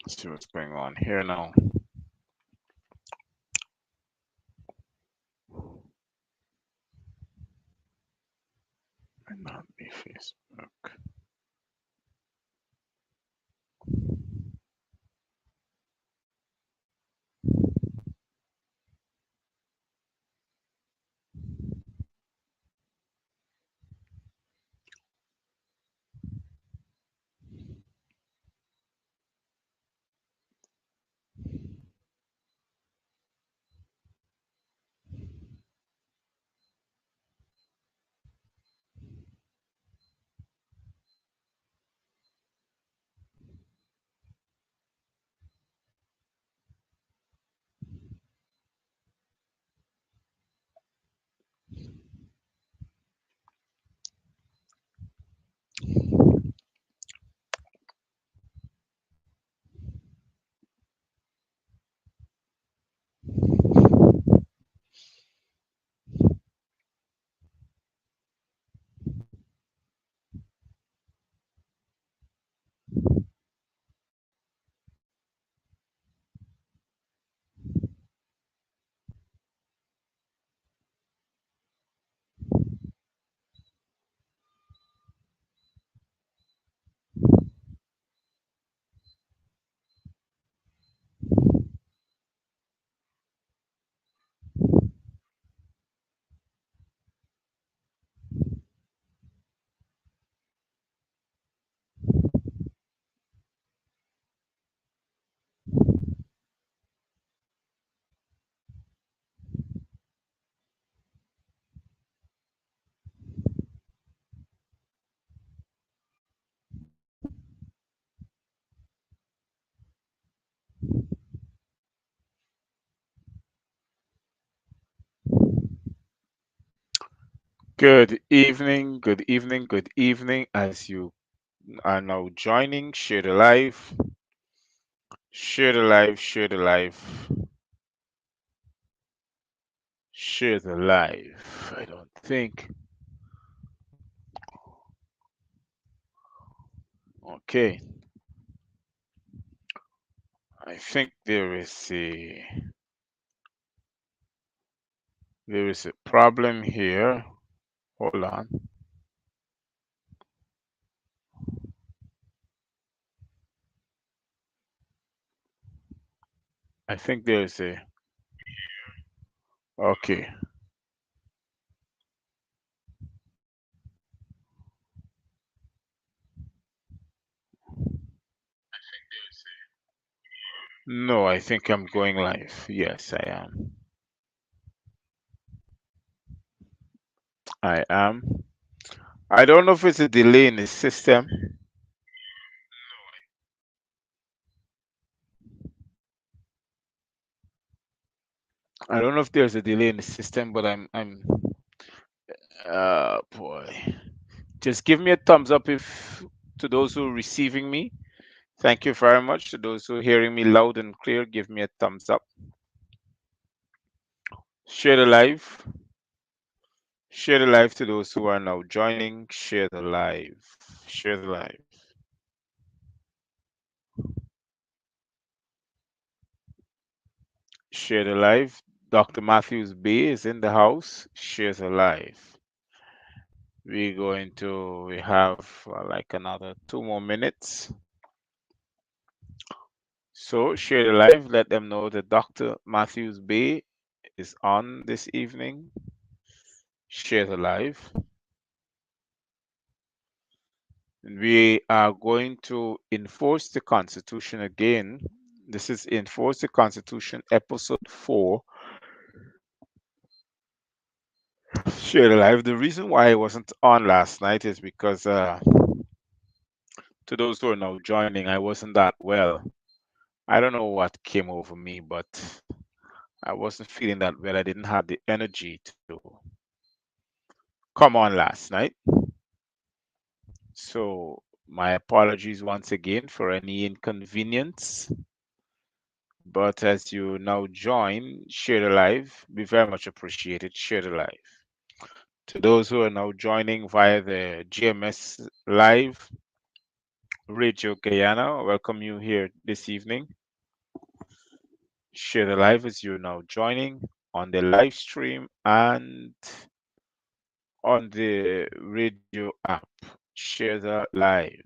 Let's see what's going on here now. Might not be Facebook. Good evening, good evening, good evening. As you are now joining, share the live, share the live, share the live, share the live. I don't think. Okay, I think there is a problem here. Hold on. I think there's a okay. No, I think I'm going live. Yes, I am. I am. I don't know if it's a delay in the system. I don't know if there's a delay in the system, but I'm boy. Just give me a thumbs up if to those who are receiving me. Thank you very much. To those who are hearing me loud and clear, give me a thumbs up. Share the live. Share the live to those who are now joining. Share the live. Share the live. Share the live. Dr. Matthews-Bey is in the house. Share the live. We have like another 2 more minutes. So share the live. Let them know that Dr. Matthews-Bey is on this evening. Share the live. We are going to enforce the Constitution again. This is Enforce the Constitution Episode 4. Share the live. The reason why I wasn't on last night is because, to those who are now joining, I wasn't that well. I don't know what came over me, but I wasn't feeling that well. I didn't have the energy to come on last night. So, my apologies once again for any inconvenience. But as you now join, share the live. Be very much appreciated. Share the live. To those who are now joining via the GMS live, Radio Guyana. Welcome you here this evening. Share the live as you're now joining on the live stream and on the radio app. Share the live.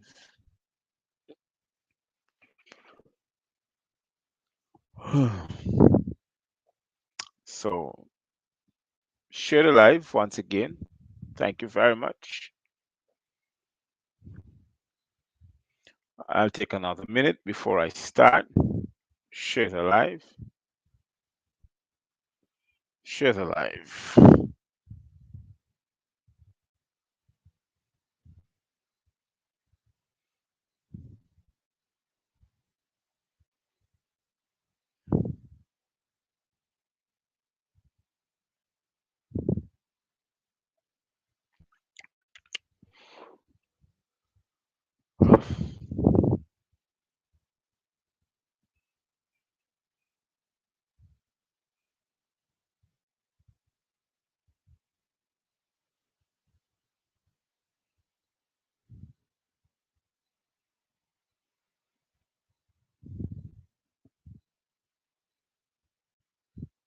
So, share the live once again. Thank you very much. I'll take another minute before I start. Share the live. Share the live.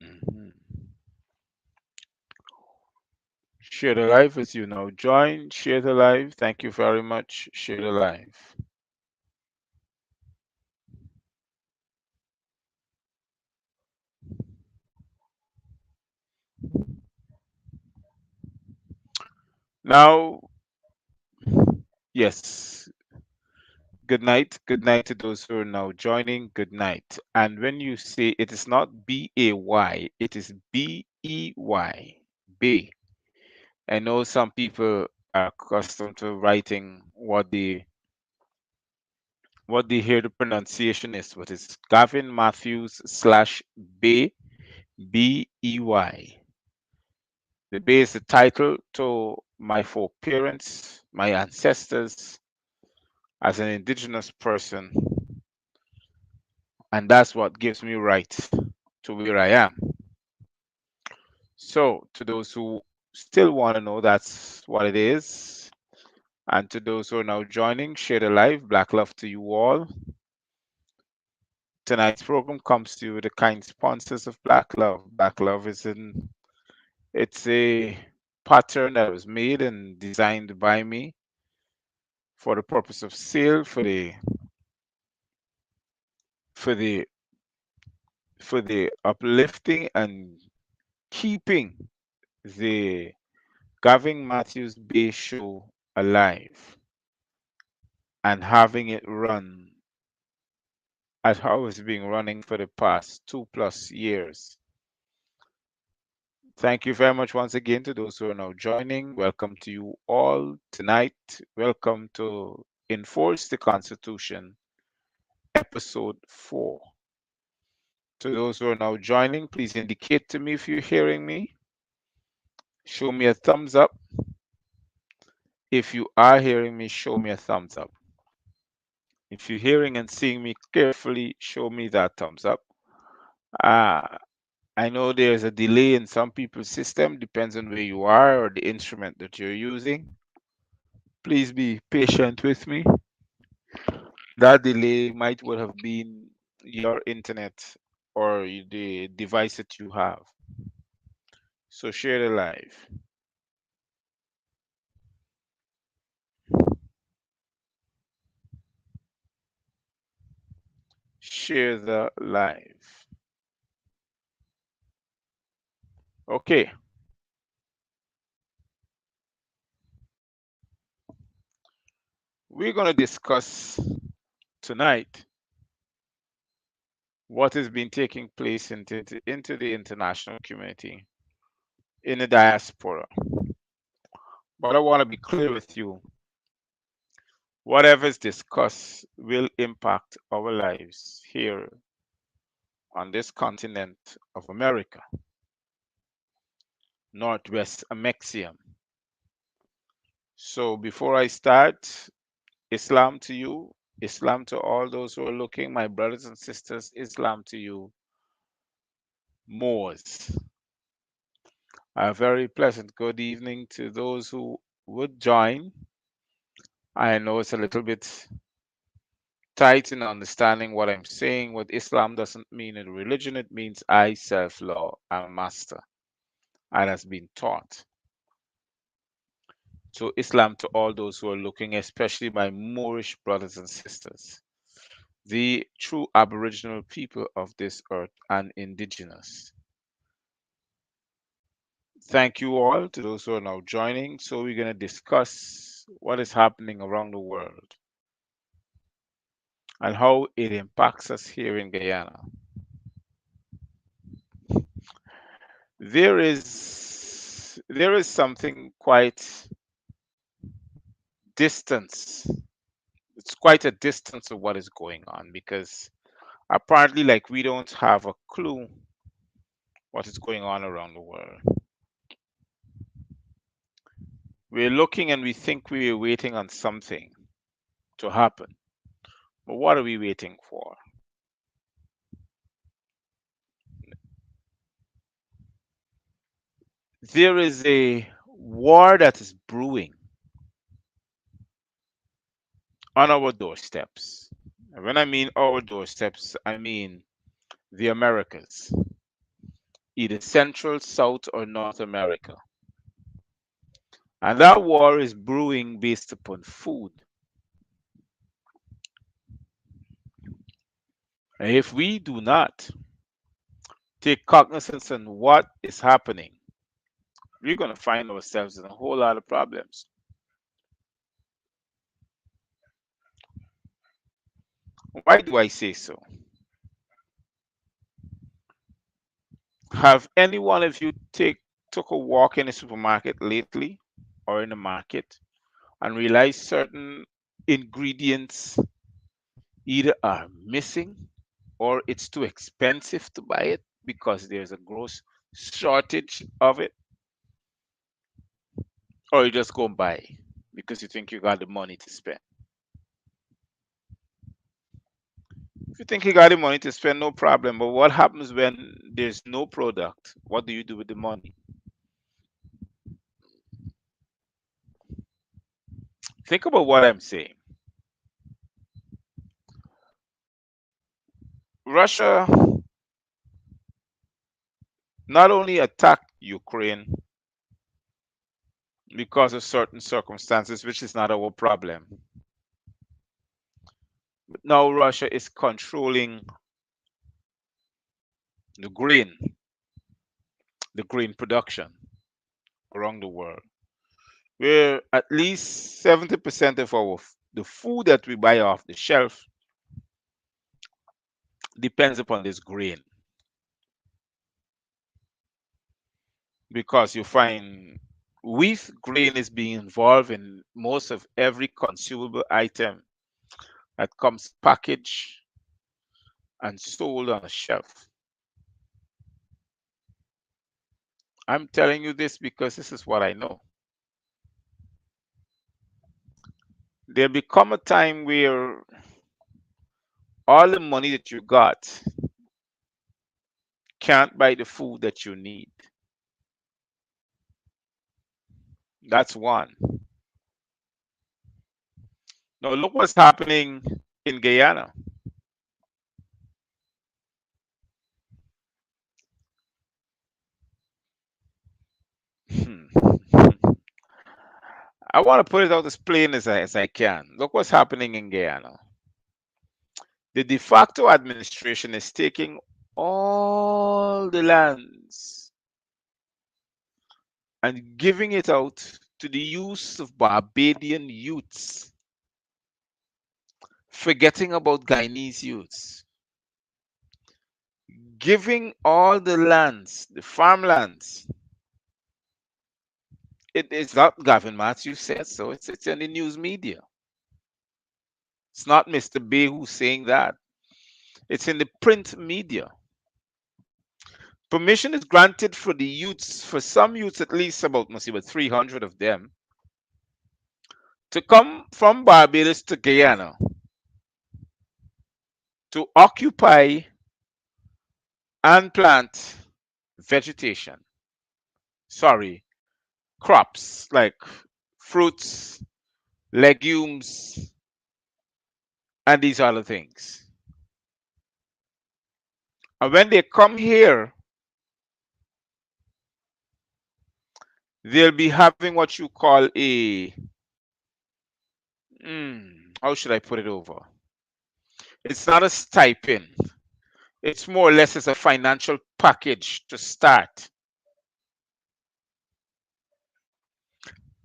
Mhm. Share the live as you now join. Share the live. Thank you very much. Share the live. Now, yes, good night. Good night to those who are now joining. Good night. And when you say it is not B-A-Y, it is B-E-Y. Bay. I know some people are accustomed to writing what they hear the pronunciation is, but it's Gavin Matthews slash Bay, B-E-Y. The Bay is the title to my foreparents, my ancestors, as an indigenous person, and that's what gives me right to where I am. So, to those who still want to know, that's what it is. And to those who are now joining, share the live. Black love to you all. Tonight's program comes to you with the kind sponsors of Black Love. Black Love it's a pattern that was made and designed by me for the purpose of sale for the for the uplifting and keeping the Gavin Matthews-Bey show alive and having it run as how it's been running for the past 2+ years. Thank you very much once again to those who are now joining. Welcome to you all tonight. Welcome to Enforce the Constitution, Episode 4. To those who are now joining, please indicate to me if you're hearing me. Show me a thumbs up. If you are hearing me, show me a thumbs up. If you're hearing and seeing me carefully, show me that thumbs up. Uh, I know there's a delay in some people's system, depends on where you are or the instrument that you're using. Please be patient with me. That delay might would have been your internet or the device that you have. So share the live. Share the live. Okay. We're going to discuss tonight what has been taking place into the international community in the diaspora. But I want to be clear with you. Whatever is discussed will impact our lives here on this continent of America, Northwest Amexium. So before I start, Islam to you, Islam to all those who are looking, my brothers and sisters, Islam to you, Moors. A very pleasant good evening to those who would join. I know it's a little bit tight in understanding what I'm saying. What Islam doesn't mean a religion, it means I self law. I'm a master. And has been taught. So Islam to all those who are looking, especially my Moorish brothers and sisters, the true Aboriginal people of this earth and indigenous. Thank you all to those who are now joining. So we're going to discuss what is happening around the world and how it impacts us here in Guyana. There is something quite distance. It's quite a distance of what is going on because apparently like we don't have a clue what is going on around the world. We're looking and we think we're waiting on something to happen. But what are we waiting for? There is a war that is brewing on our doorsteps. And when I mean our doorsteps, I mean the Americas, either Central, South, or North America. And that war is brewing based upon food. And if we do not take cognizance on what is happening, we're going to find ourselves in a whole lot of problems. Why do I say so? Have any one of you took a walk in a supermarket lately or in a market and realized certain ingredients either are missing or it's too expensive to buy it because there's a gross shortage of it, or you just go and buy because you think you got the money to spend? If you think you got the money to spend, no problem. But what happens when there's no product? What do you do with the money? Think about what I'm saying. Russia not only attacked Ukraine because of certain circumstances, which is not our problem, but now Russia is controlling the grain production around the world, where at least 70% of the food that we buy off the shelf depends upon this grain. Because you find wheat grain is being involved in most of every consumable item that comes packaged and sold on a shelf. I'm telling you this because this is what I know. There'll become a time where all the money that you got can't buy the food that you need. That's one. Now look what's happening in Guyana. I want to put it out as plain as I can. Look what's happening in Guyana. The de facto administration is taking all the lands and giving it out to the use of Barbadian youths, forgetting about Guyanese youths, giving all the lands, the farmlands. It is not Gavin Matthews said so. It's in the news media. It's not Mr. Bey who's saying that. It's in the print media. Permission is granted for the youths, for some youths, at least about, must see, about 300 of them, to come from Barbados to Guyana to occupy and plant vegetation. Sorry, crops like fruits, legumes, and these other things. And when they come here, they'll be having what you call a, how should I put it over? It's not a stipend. It's more or less as a financial package to start.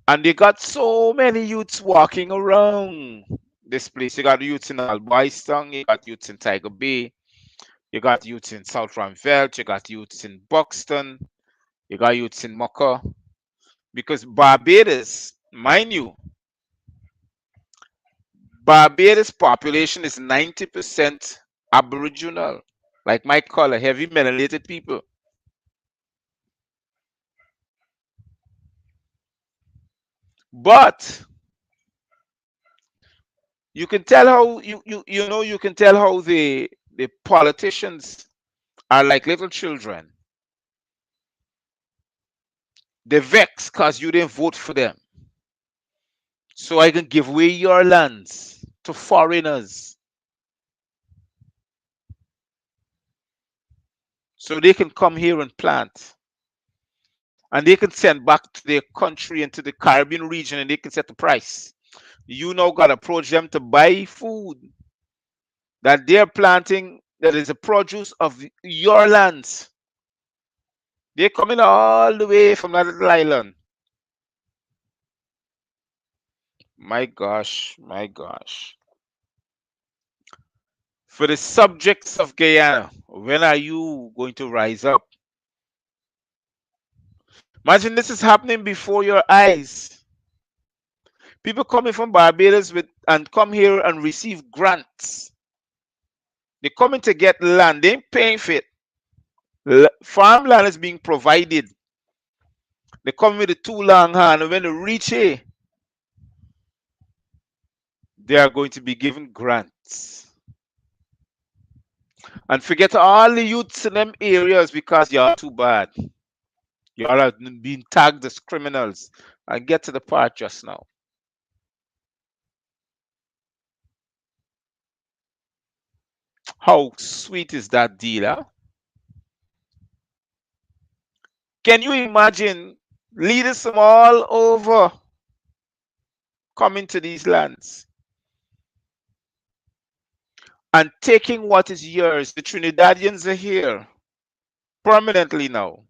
And they got so many youths walking around this place. You got youths in Alboiston, you got youths in Tiger Bay, you got youths in South Ramvelt, you got youths in Buxton, you got youths in Mocha. Because Barbados, mind you, Barbados population is 90% Aboriginal, like my color, heavy melanated people. But you can tell how you can tell how the politicians are like little children. They vex because you didn't vote for them. So I can give away your lands to foreigners. So they can come here and plant. And they can send back to their country and to the Caribbean region and they can set the price. You now got to approach them to buy food that they're planting that is a produce of your lands. They're coming all the way from that little island. My gosh, my gosh. For the subjects of Guyana, when are you going to rise up? Imagine this is happening before your eyes. People coming from Barbados with and come here and receive grants. They're coming to get land. They ain't paying for it. Farmland is being provided. They come with a two long hand, and when they reach here, they are going to be given grants. And forget all the youths in them areas because y'all too bad. Y'all have been tagged as criminals. And get to the part just now. How sweet is that deal, huh? Can you imagine leaders from all over coming to these lands and taking what is yours? The Trinidadians are here permanently now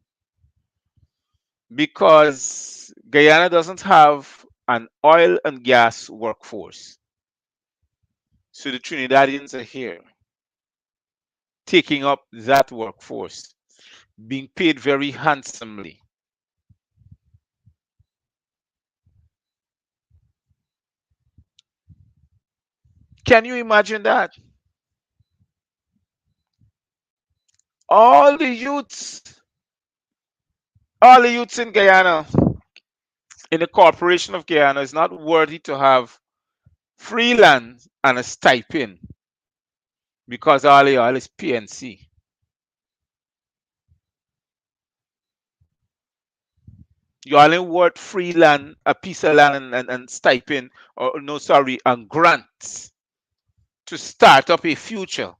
because Guyana doesn't have an oil and gas workforce. So the Trinidadians are here taking up that workforce, being paid very handsomely. Can you imagine that? All the youths, all the youths in Guyana, in the corporation of Guyana, is not worthy to have free land and a stipend because all is PNC. You only worth free land, a piece of land and stipend, or no, sorry, and grants to start up a future.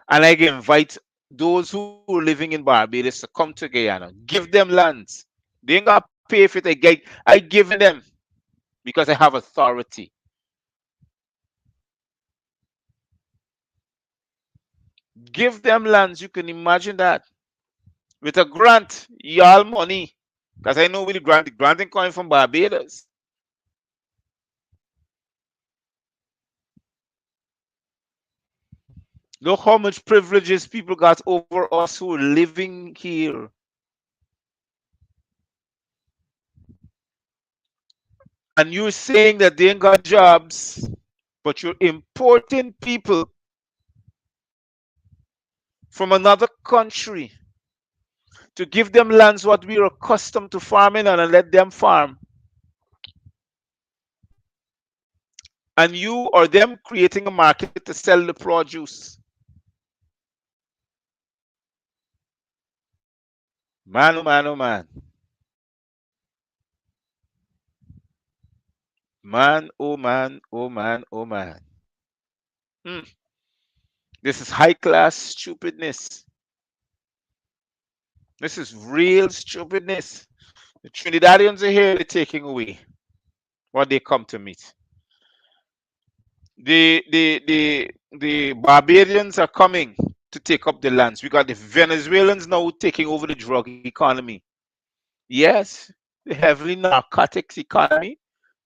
And I invite those who are living in Barbados to come to Guyana. Give them lands. They ain't gonna pay for it. I giving them because I have authority. Give them lands. You can imagine that. With a grant, y'all money. Because I know with the granting coming from Barbados. Look how much privileges people got over us who are living here. And you're saying that they ain't got jobs, but you're importing people from another country to give them lands what we are accustomed to farming on and let them farm. And you or them creating a market to sell the produce. Man, oh man, oh man. Man, oh man, oh man, oh man. Mm, this is high class stupidness. This is real stupidness. The Trinidadians are here, they're taking away what they come to meet. The Barbadians are coming to take up the lands. We got the Venezuelans now taking over the drug economy. Yes, the heavily narcotics economy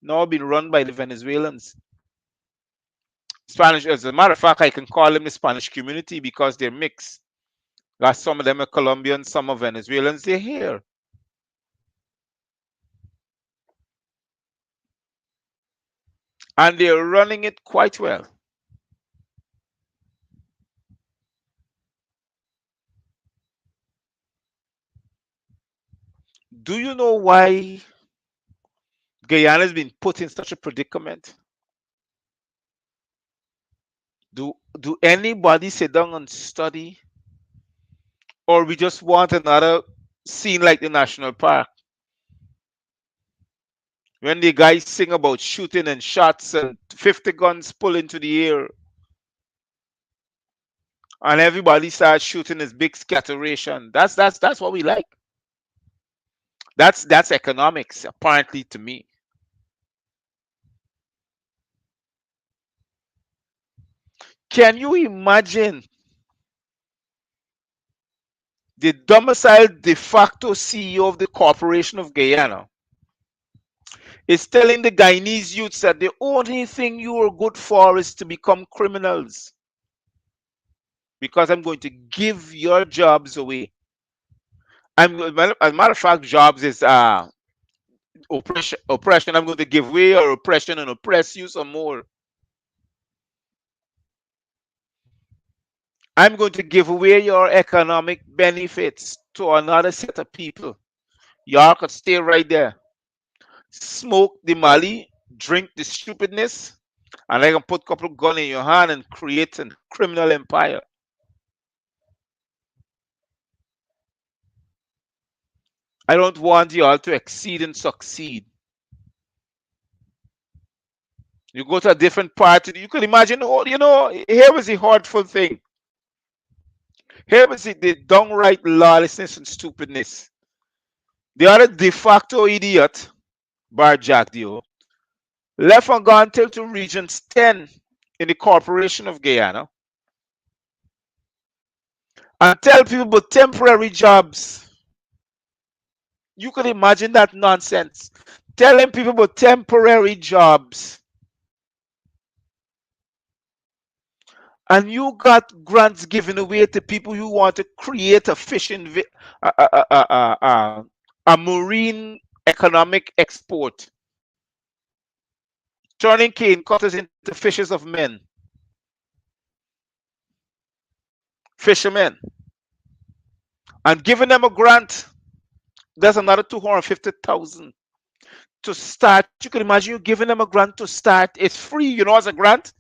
now being run by the Venezuelans. Spanish, as a matter of fact, I can call them the Spanish community because they're mixed. Got some of them are Colombians, some are Venezuelans. They're here, and they're running it quite well. Do you know why Guyana has been put in such a predicament? Do anybody sit down and study, or we just want another scene like the national park when the guys sing about shooting and shots and 50 guns pull into the air and everybody starts shooting this big scatteration? That's what we like. That's economics apparently to me. Can you imagine the domiciled de facto CEO of the Corporation of Guyana is telling the Guyanese youths that the only thing you are good for is to become criminals because I'm going to give your jobs away. As a matter of fact, jobs is oppression. Oppression. I'm going to give away your oppression and oppress you some more. I'm going to give away your economic benefits to another set of people. Y'all could stay right there, smoke the Mali, drink the stupidness, and I can put a couple of gun in your hand and create a criminal empire. I don't want y'all to exceed and succeed. You go to a different party, you could imagine, oh, here was the hurtful thing. Here was the downright lawlessness and stupidness. The other de facto idiot, Bar Jack Dio, left and gone till to Regions 10 in the Corporation of Guyana and tell people about temporary jobs. You could imagine that nonsense. Telling people about temporary jobs. And you got grants given away to people who want to create a fishing, a, a, a, a, a, a marine economic export, turning cane cutters into fishers of men, fishermen, and giving them a grant. There's another 250,000 to start. You can imagine you giving them a grant to start. It's free, as a grant.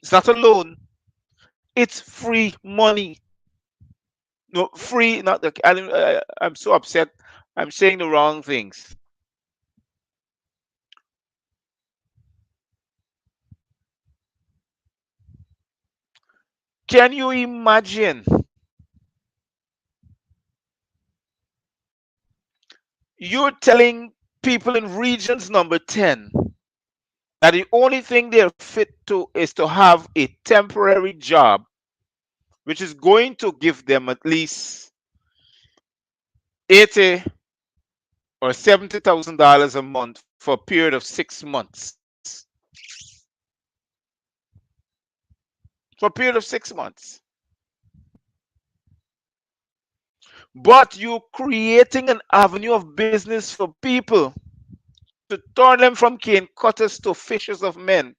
It's not a loan. It's free money. No, free. Not the. I'm so upset. I'm saying the wrong things. Can you imagine? You're telling people in regions number 10 that the only thing they're fit to is to have a temporary job, which is going to give them at least 80 or $70,000 a month for a period of 6 months. For a period of 6 months. But you're creating an avenue of business for people to turn them from cane cutters to fishers of men,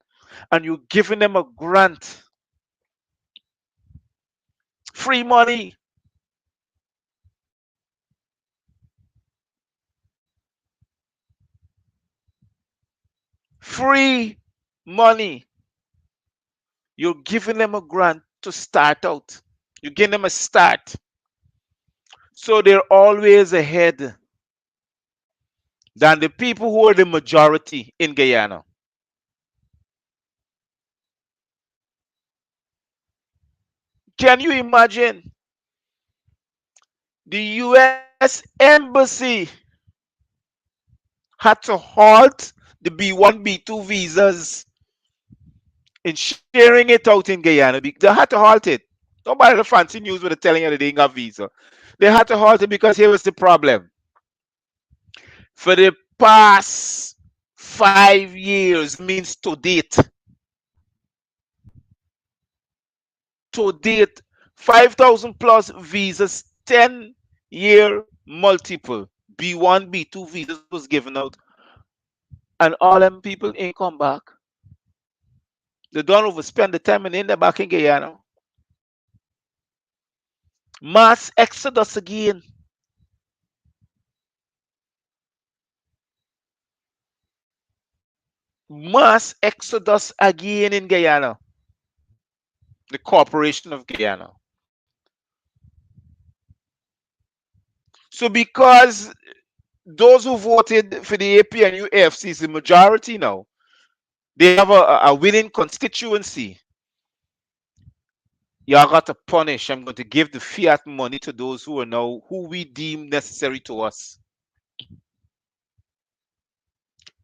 and you're giving them a grant. Free money. Free money. You're giving them a grant to start out. You're giving them a start. So they're always ahead than the people who are the majority in Guyana. Can you imagine the US Embassy had to halt the B1, B2 visas in sharing it out in Guyana? They had to halt it. Don't buy the fancy news with the telling you that they ain't got visa. They had to halt it because here was the problem. For the past 5 years, means to date, 5,000 plus visas, 10-year multiple B1, B2 visas was given out, and all them people ain't come back. They don't overspend the time and in the back in Guyana. Mass exodus again. Mass exodus again in Guyana. The Corporation of Guyana. So because those who voted for the AP and UFC is the majority now, they have a winning constituency. Y'all got to punish. I'm going to give the fiat money to those who are now who we deem necessary to us.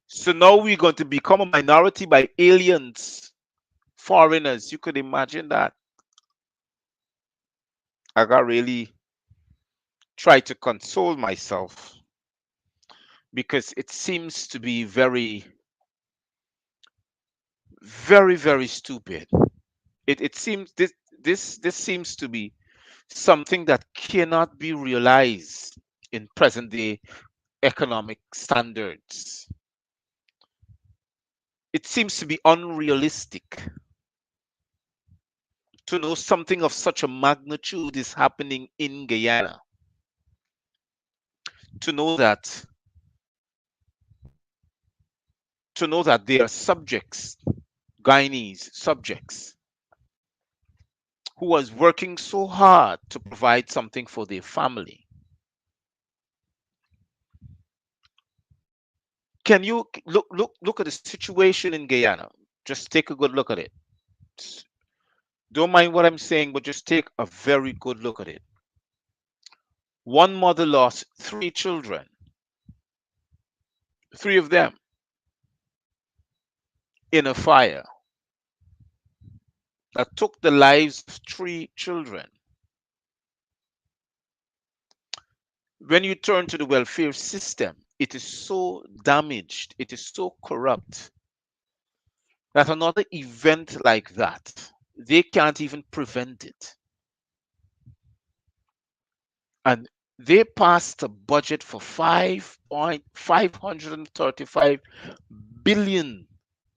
So now we're going to become a minority by aliens, foreigners. You could imagine that. I got really try to console myself because it seems to be very, very, very stupid. It seems this seems to be something that cannot be realized in present day economic standards. It seems to be unrealistic to know something of such a magnitude is happening in Guyana. To know that they are subjects, Guyanese subjects, who was working so hard to provide something for their family. Can you look at the situation in Guyana? Just take a good look at it. Don't mind what I'm saying, but just take a very good look at it. One mother lost 3 children, 3 of them in a fire that took the lives of 3 children. When you turn to the welfare system, it is so damaged, it is so corrupt that another event like that, they can't even prevent it. And they passed a budget for 5.535 billion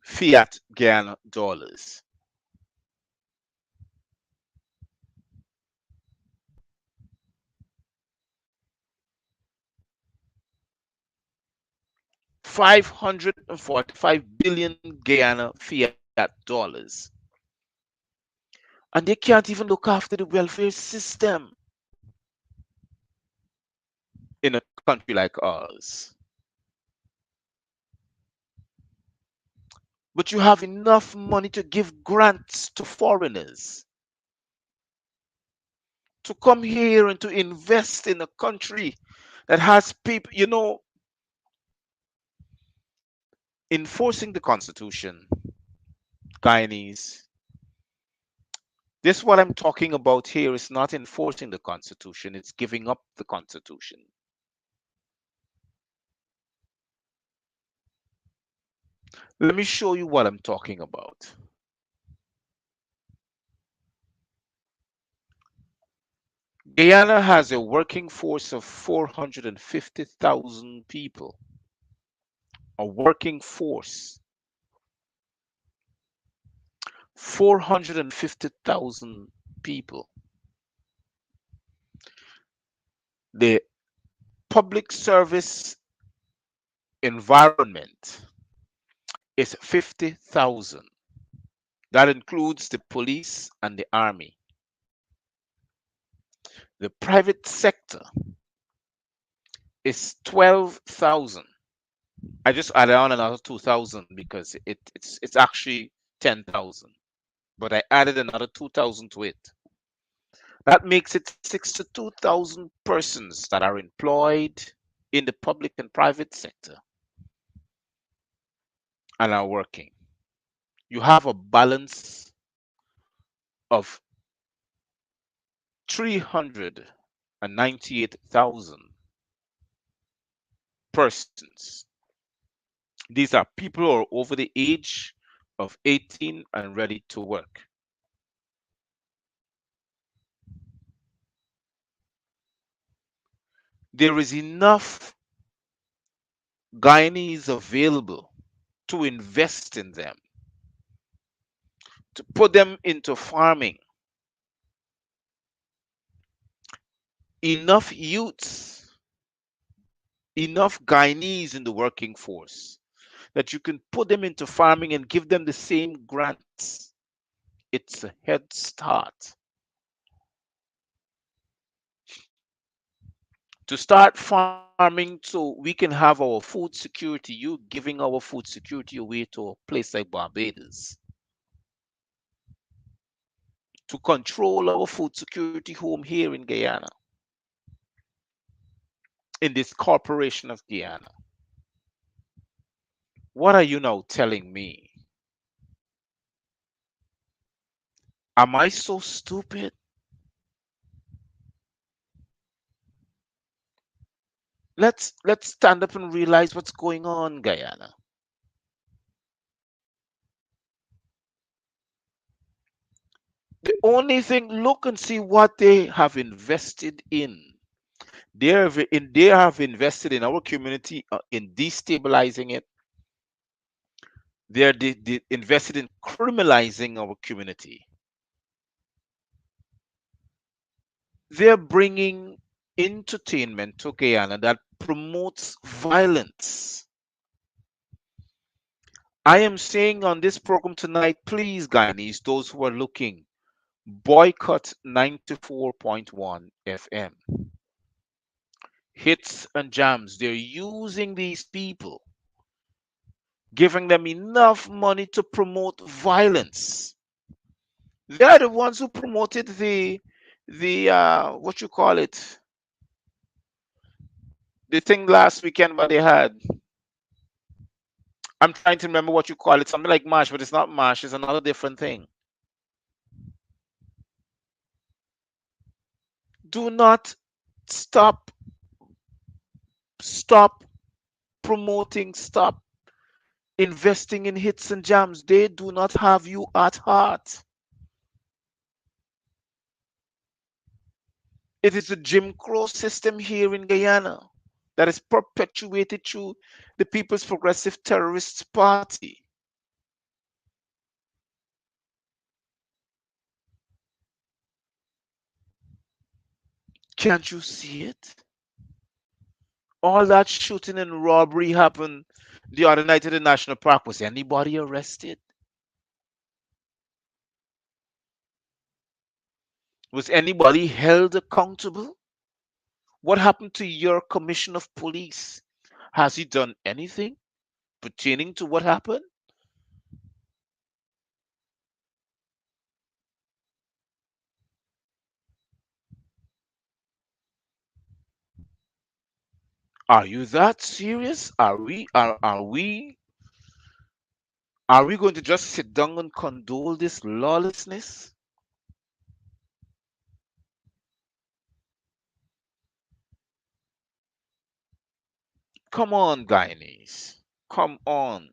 fiat Guyana dollars. $545 billion Guyana fiat dollars. And they can't even look after the welfare system in a country like ours. But you have enough money to give grants to foreigners to come here and to invest in a country that has people, enforcing the Constitution, Guyanese. This what I'm talking about here is not enforcing the Constitution, it's giving up the Constitution. Let me show you what I'm talking about. Guyana has a working force of 450,000 people. A working force. 450,000 people. The public service environment is 50,000. That includes the police and the army. The private sector is 12,000. I just added on another 2,000 because it's actually 10,000. But I added another 2,000 to it. That makes it 62,000 persons that are employed in the public and private sector and are working. You have a balance of 398,000 persons. These are people who are over the age of 18 and ready to work. There is enough Guyanese available to invest in them, to put them into farming. Enough youths, enough Guyanese in the working force that you can put them into farming and give them the same grants. It's a head start. To start farming so we can have our food security, you giving our food security away to a place like Barbados. To control our food security home here in Guyana, in this corporation of Guyana. What are you now telling me? Am I so stupid? Let's stand up and realize what's going on, Guyana. The only thing, look and see what they have invested in. They have invested in our community in destabilizing it. They invested in criminalizing our community. They're bringing entertainment to Guyana that promotes violence. I am saying on this program tonight, please, Guyanese, those who are looking, boycott 94.1 FM. Hits and jams, they're using these people, giving them enough money to promote violence. They're the ones who promoted the what you call it, the thing last weekend what they had. I'm trying to remember what you call it, something like mash, but it's not mash, it's another different thing. Do not stop stop promoting, stop investing in hits and jams. They do not have you at heart. It is a Jim Crow system here in Guyana that is perpetuated through the People's Progressive Terrorists Party. Can't you see it? All that shooting and robbery happened the other night at the national park. Was anybody arrested? Was anybody held accountable? What happened to your commission of police? Has he done anything pertaining to what happened? Are you that serious? Are we going to just sit down and condole this lawlessness? Come on, Guyanese. Come on.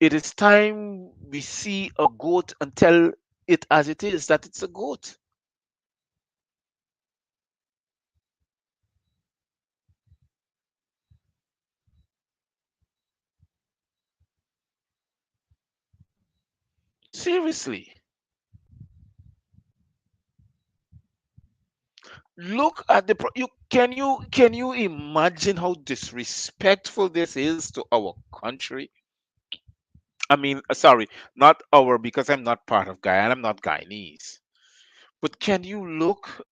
It is time we see a goat and tell it as it is that it's a goat. Seriously. Look at you can you imagine how disrespectful this is to our country? I mean, sorry, not our, because I'm not part of Guyana, I'm not Guyanese. But can you look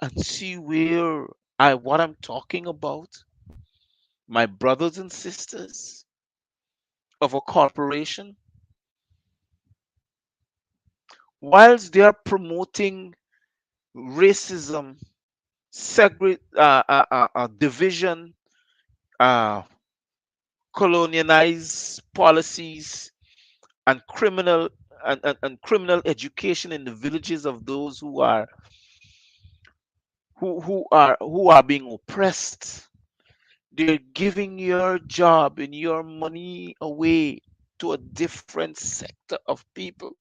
and see where what I'm talking about? My brothers and sisters of a corporation, whilst they are promoting racism, division, uh, colonialized policies, and criminal education in the villages of those who are being oppressed. They're giving your job and your money away to a different sector of people.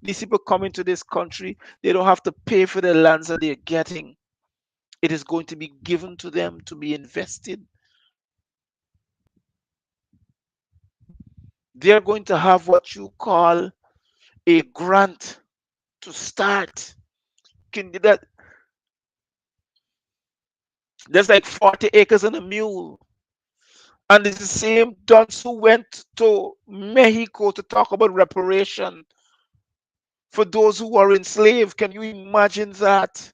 These people come into this country, they don't have to pay for the lands that they're getting. It is going to be given to them to be invested. They're going to have what you call a grant to start. Can that There's like 40 acres and a mule. And it's the same dunce who went to Mexico to talk about reparation for those who were enslaved. Can you imagine that?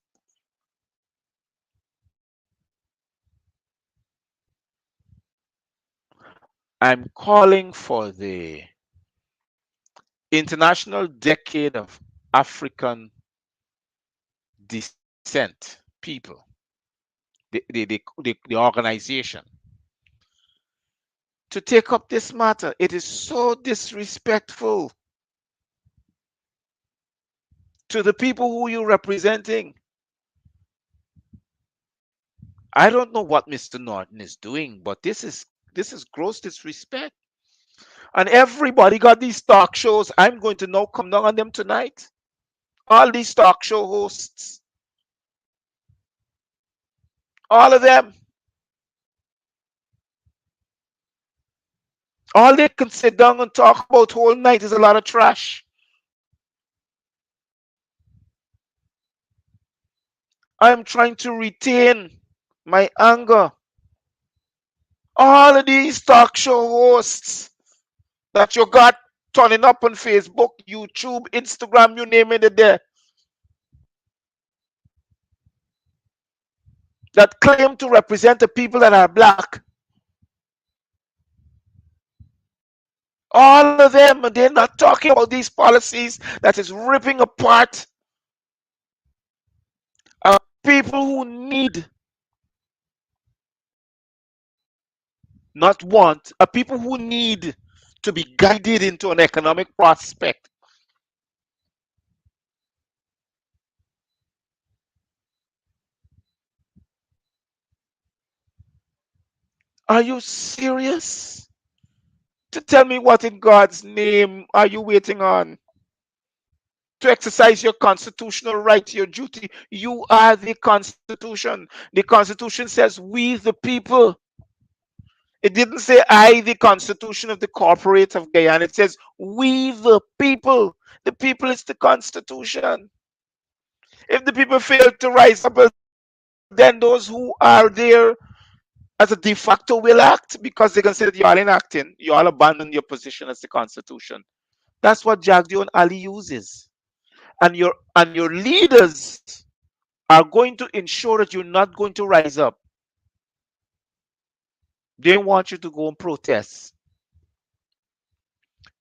I'm calling for the International Decade of African Descent people, the organization, to take up this matter. It is so disrespectful to the people who you're representing. I don't know what Mr. Norton is doing, but this is gross disrespect. And everybody got these talk shows. I'm going to now come down on them tonight. All these talk show hosts, all of them, all they can sit down and talk about whole night is a lot of trash. I'm trying to retain my anger. All of these talk show hosts that you got turning up on Facebook, YouTube, Instagram, you name it there, that claim to represent the people that are black. All of them, and they're not talking about these policies that is ripping apart people who need, not want, people who need to be guided into an economic prospect. Are you serious? To tell me what in God's name are you waiting on? To exercise your constitutional right, your duty. You are the Constitution. The Constitution says, we the people. It didn't say, I, the Constitution of the Corporate of Guyana. It says, we the people. The people is the Constitution. If the people fail to rise up, then those who are there as a de facto will act, because they consider that you all enacting, you all abandon your position as the Constitution. That's what Jagdio and Ali uses. And your leaders are going to ensure that you're not going to rise up. They want you to go and protest.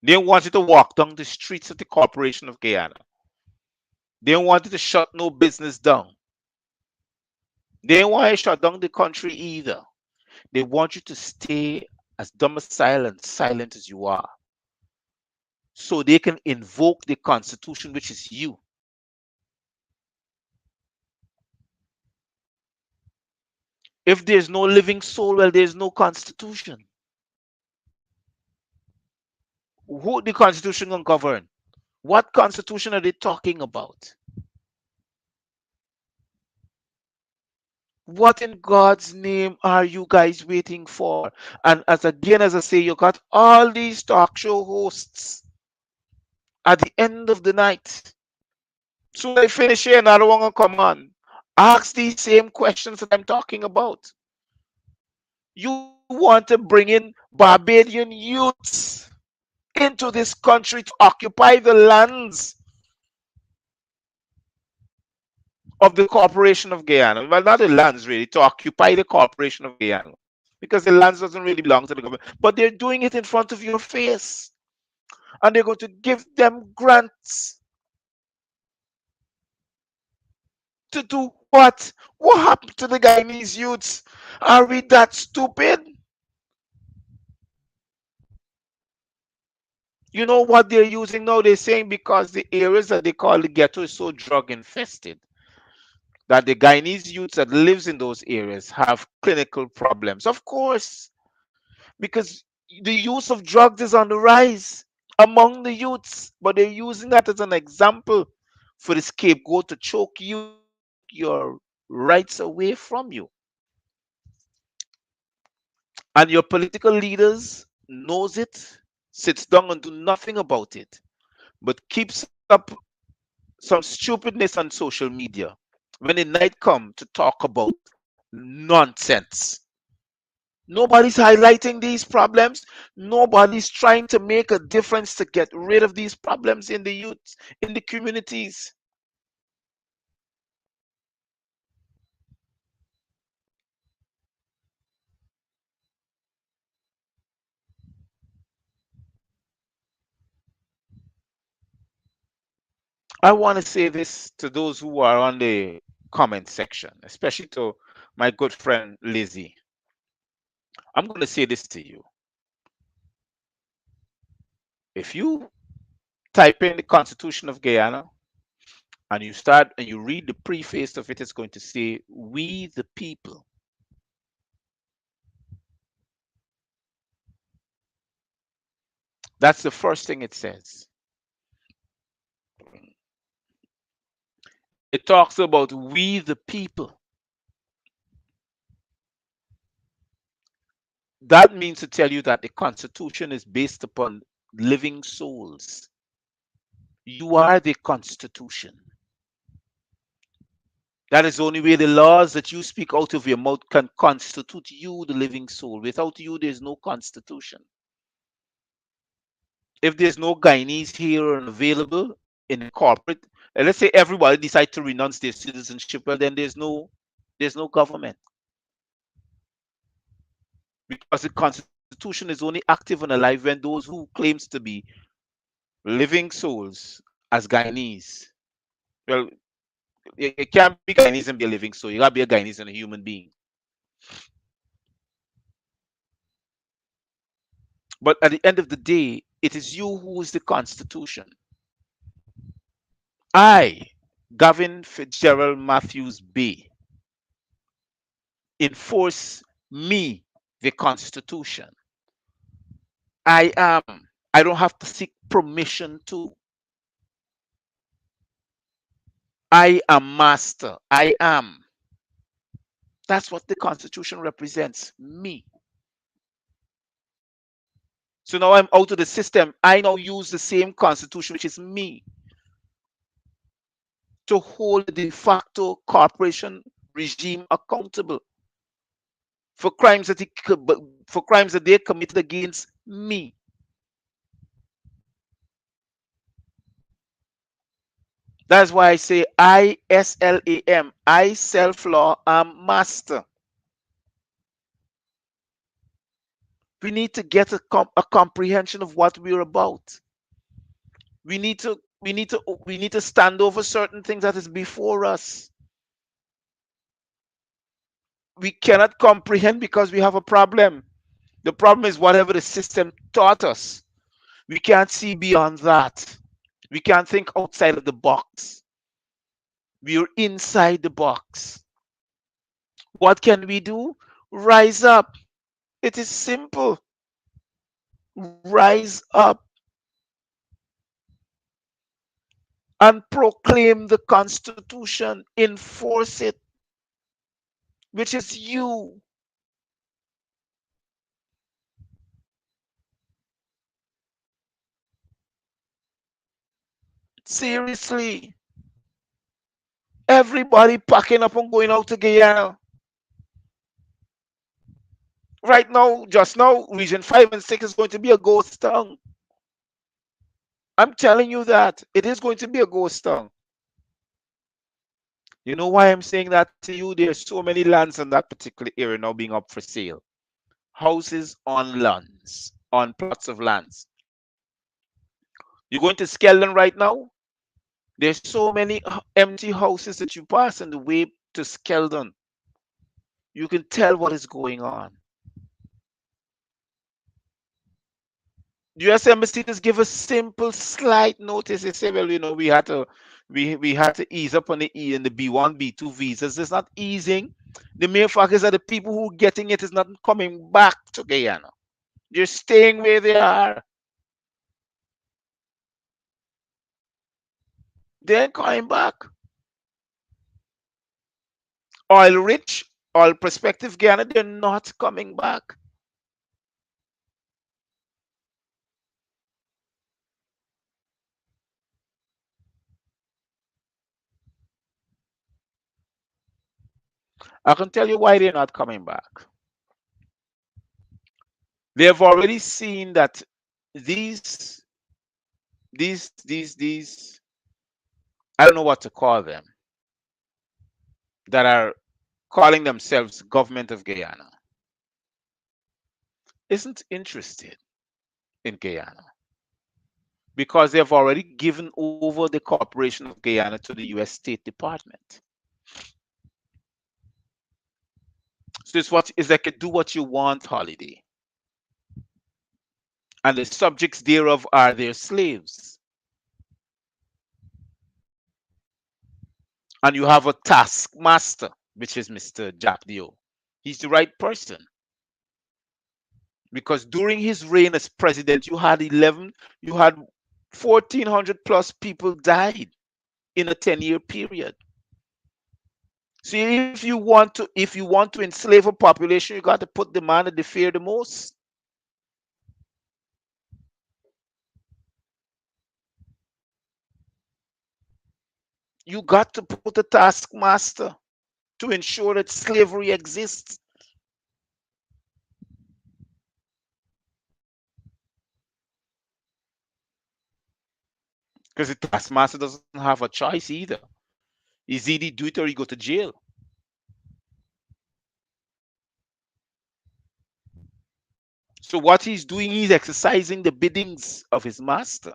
They want you to walk down the streets of the Corporation of Guyana. They don't want you to shut no business down. They don't want you to shut down the country either. They want you to stay as domiciled and silent as you are, so they can invoke the Constitution, which is you. If there's no living soul, well, there's no Constitution. Who the Constitution gonna govern? What Constitution are they talking about? What in God's name are you guys waiting for? And as I say, you got all these talk show hosts at the end of the night. Soon I finish here, another one gonna come on. Ask these same questions that I'm talking about. You want to bring in Barbadian youths into this country to occupy the lands of the Corporation of Guyana. Well, not the lands really, to occupy the Corporation of Guyana. Because the lands doesn't really belong to the government. But they're doing it in front of your face. And they're going to give them grants To do what? What happened to the Guyanese youths? Are we that stupid? You know what they're using now? They're saying because the areas that they call the ghetto is so drug infested that the Guyanese youths that lives in those areas have clinical problems. Of course, because the use of drugs is on the rise among the youths, but they're using that as an example for the scapegoat to choke you and take your rights away from you. And your political leaders knows it, sits down and do nothing about it, but keeps up some stupidness on social media when the night come to talk about nonsense. Nobody's highlighting these problems. Nobody's trying to make a difference to get rid of these problems in the youth, in the communities. I want to say this to those who are on the comment section, especially to my good friend Lizzie. I'm going to say this to you. If you type in the Constitution of Guyana and you start and you read the preface of it, it's going to say, "We the people." That's the first thing it says. It talks about we the people. That means to tell you that the Constitution is based upon living souls. You are the Constitution. That is the only way the laws that you speak out of your mouth can constitute you, the living soul. Without you, there's no Constitution. If there's no Guyanese here and available in the corporate, let's say everybody decide to renounce their citizenship, well, then there's no government because the Constitution is only active and alive when those who claims to be living souls as Guyanese. Well, you can't be Guyanese and be a living soul. You gotta be a Guyanese and a human being. But at the end of the day, it is you who is the Constitution. I, Gavin Fitzgerald Matthews-Bey, enforce me, the Constitution. I am. I don't have to seek permission to. I am master. I am. That's what the Constitution represents. Me. So now I'm out of the system. I now use the same Constitution, which is me, to hold the de facto corporation regime accountable for crimes that for crimes that they committed against me. That's why I say ISLAM. I self law am master. We need to get a comprehension of what we're about. We need to stand over certain things that is before us. We cannot comprehend because we have a problem. The problem is whatever the system taught us. We can't see beyond that. We can't think outside of the box. We're inside the box. What can we do? Rise up. It is simple. Rise up and proclaim the Constitution. Enforce it, which is you. Seriously. Everybody packing up and going out to Guyana. Right now, just now, Region 5 and 6 is going to be a ghost town. I'm telling you that. It is going to be a ghost town. You know why I'm saying that to you? There's so many lands in that particular area now being up for sale. Houses on lands, on plots of lands. You're going to Skeldon right now? There's so many empty houses that you pass on the way to Skeldon. You can tell what is going on. The US Embassy just give a simple, slight notice. They say, well, we had to ease up on the E and the B1, B2 visas. It's not easing. The main fact is that the people who are getting it is not coming back to Guyana. They're staying where they are. They ain't coming back. Oil rich, oil prospective Guyana, they're not coming back. I can tell you why they're not coming back. They have already seen that these these I don't know what to call them, that are calling themselves government of Guyana, isn't interested in Guyana because they've already given over the corporation of Guyana to the US State Department. So it's like a do what you want holiday. And the subjects thereof are their slaves. And you have a taskmaster, which is Mr. Jack Dio. He's the right person. Because during his reign as president, you had 1,400 plus people died in a 10-year period. So if you want to enslave a population, you got to put the man that they fear the most. You got to put a taskmaster to ensure that slavery exists. Because the taskmaster doesn't have a choice either. He's either do it or you go to jail. So what he's doing, he's exercising the biddings of his master.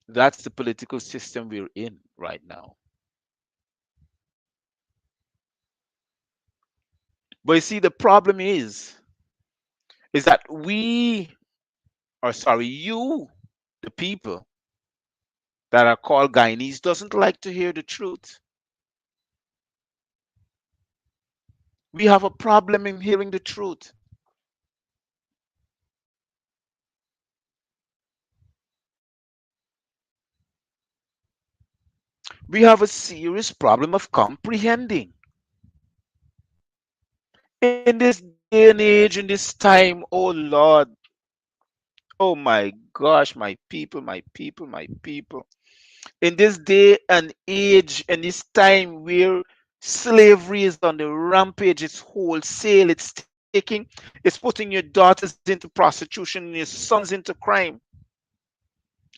That's the political system we're in right now. But you see, the problem is that you, the people that are called Guyanese, doesn't like to hear the truth. We have a problem in hearing the truth. We have a serious problem of comprehending. In this day and age, in this time, oh Lord, oh my gosh, my people, my people, my people. In this day and age, in this time where slavery is on the rampage, it's wholesale, it's putting your daughters into prostitution and your sons into crime.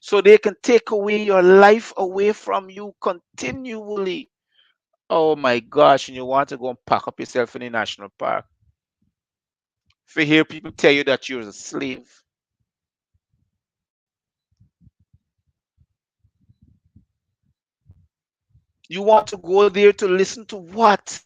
So they can take away your life away from you continually. Oh my gosh, and you want to go and pack up yourself in a national park. For hear people tell you that you're a slave. You want to go there to listen to what?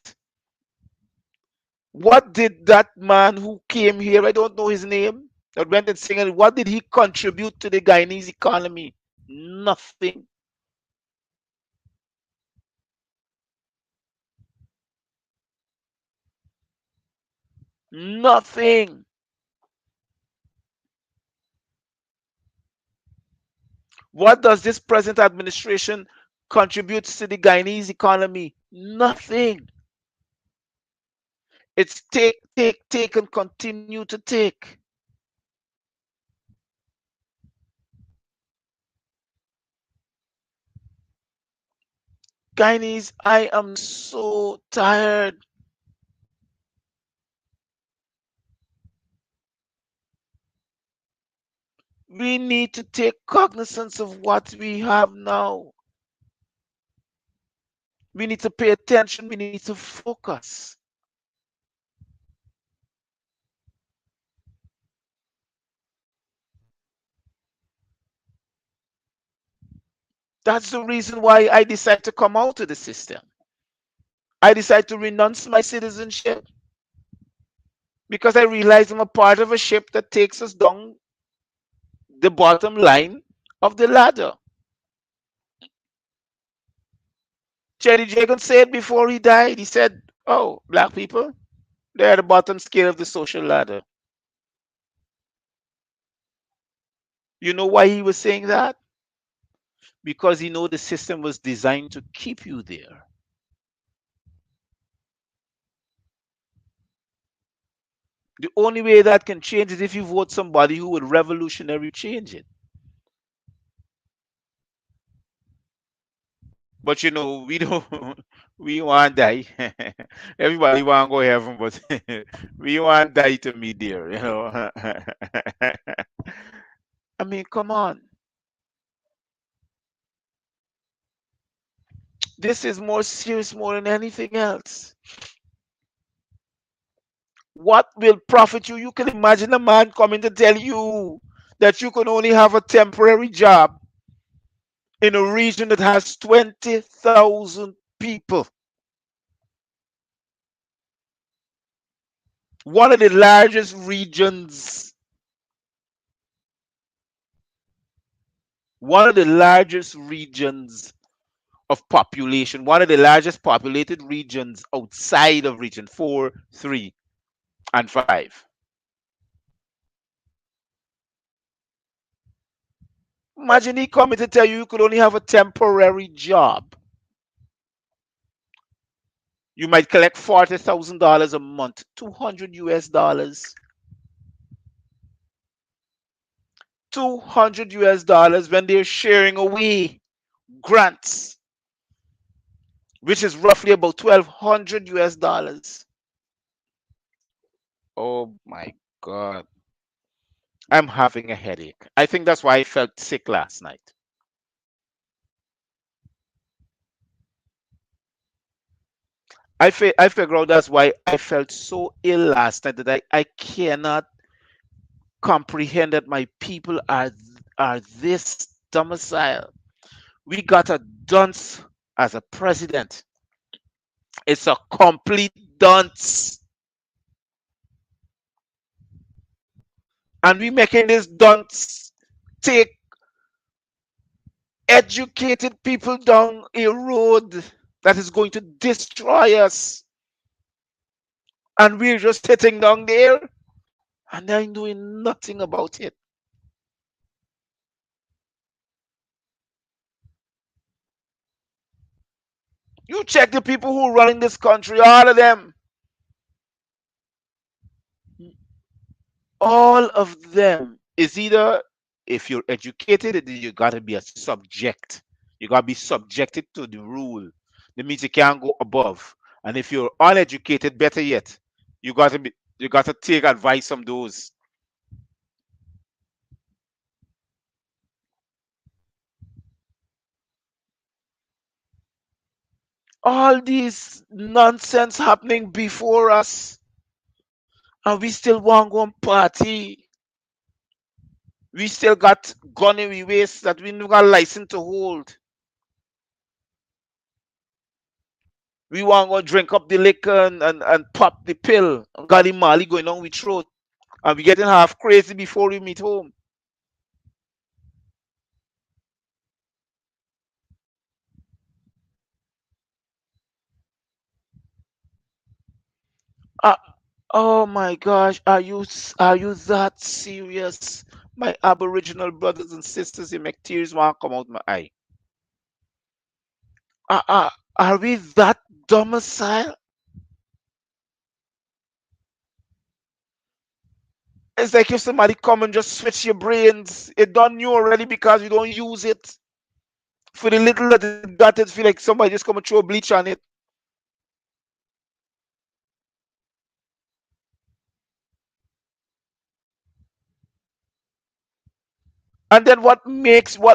What did that man who came here, I don't know his name, that went and singing, what did he contribute to the Guyanese economy? Nothing. Nothing. What does this present administration contribute to the Guyanese economy? Nothing. It's take, take, take, and continue to take. Guyanese, I am so tired. We need to take cognizance of what we have now. We need to pay attention. We need to focus. That's the reason why I decide to come out of the system. I decide to renounce my citizenship because I realize I'm a part of a ship that takes us down the bottom line of the ladder. Jerry Jagan said before he died, he said, "Oh, black people, they're at the bottom scale of the social ladder." You know why he was saying that? Because he know the system was designed to keep you there. The only way that can change is if you vote somebody who would revolutionary change it. But you know, we don't we want die. Everybody want to go heaven, but we want die to meet there, you know. I mean, come on. This is more serious more than anything else. What will profit you? You can imagine a man coming to tell you that you can only have a temporary job in a region that has 20,000 people. One of the largest regions, one of the largest regions of population, one of the largest populated regions outside of region 4, 3, and 5. Imagine he coming to tell you you could only have a temporary job. You might collect $40,000 a month, 200 US dollars, 200 US dollars when they're sharing away grants, which is roughly about 1,200 US dollars. Oh my God. I'm having a headache. I think that's why I felt sick last night. I figure out that's why I felt so ill last night that I cannot comprehend that my people are this domicile. We got a dunce as a president. It's a complete dunce. And we making this dunce take educated people down a road that is going to destroy us. And we're just sitting down there and they're doing nothing about it. You check the people who are running this country, all of them is either, if you're educated, you gotta be a subject. You gotta be subjected to the rule. That means you can't go above. And if you're uneducated, better yet, you gotta take advice from those. All these nonsense happening before us, and we still want to go and party. We still got gun in we waist that we never got license to hold. We want to go drink up the liquor and pop the pill and got the Mali going on with throat. And we getting half crazy before we meet home. Uh, oh my gosh, are you that serious? My Aboriginal brothers and sisters, you make tears want to come out my eye. Are we that domicile? It's like if somebody come and just switch your brains, it done you already because you don't use it. For the little that it got, it feel like somebody just come and throw bleach on it. And then what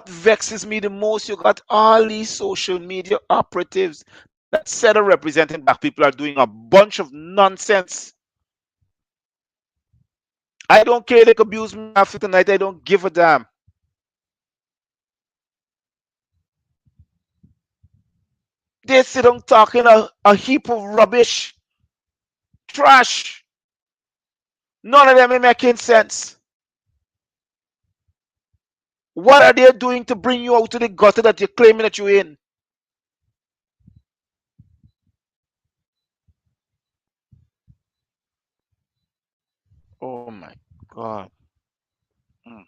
vexes me the most, you got all these social media operatives that said are representing black people are doing a bunch of nonsense. I don't care, they could abuse me after tonight, I don't give a damn. They sit on talking a heap of rubbish, trash. None of them are making sense. What are they doing to bring you out to the gutter that you're claiming that you're in? Oh my God. Mm.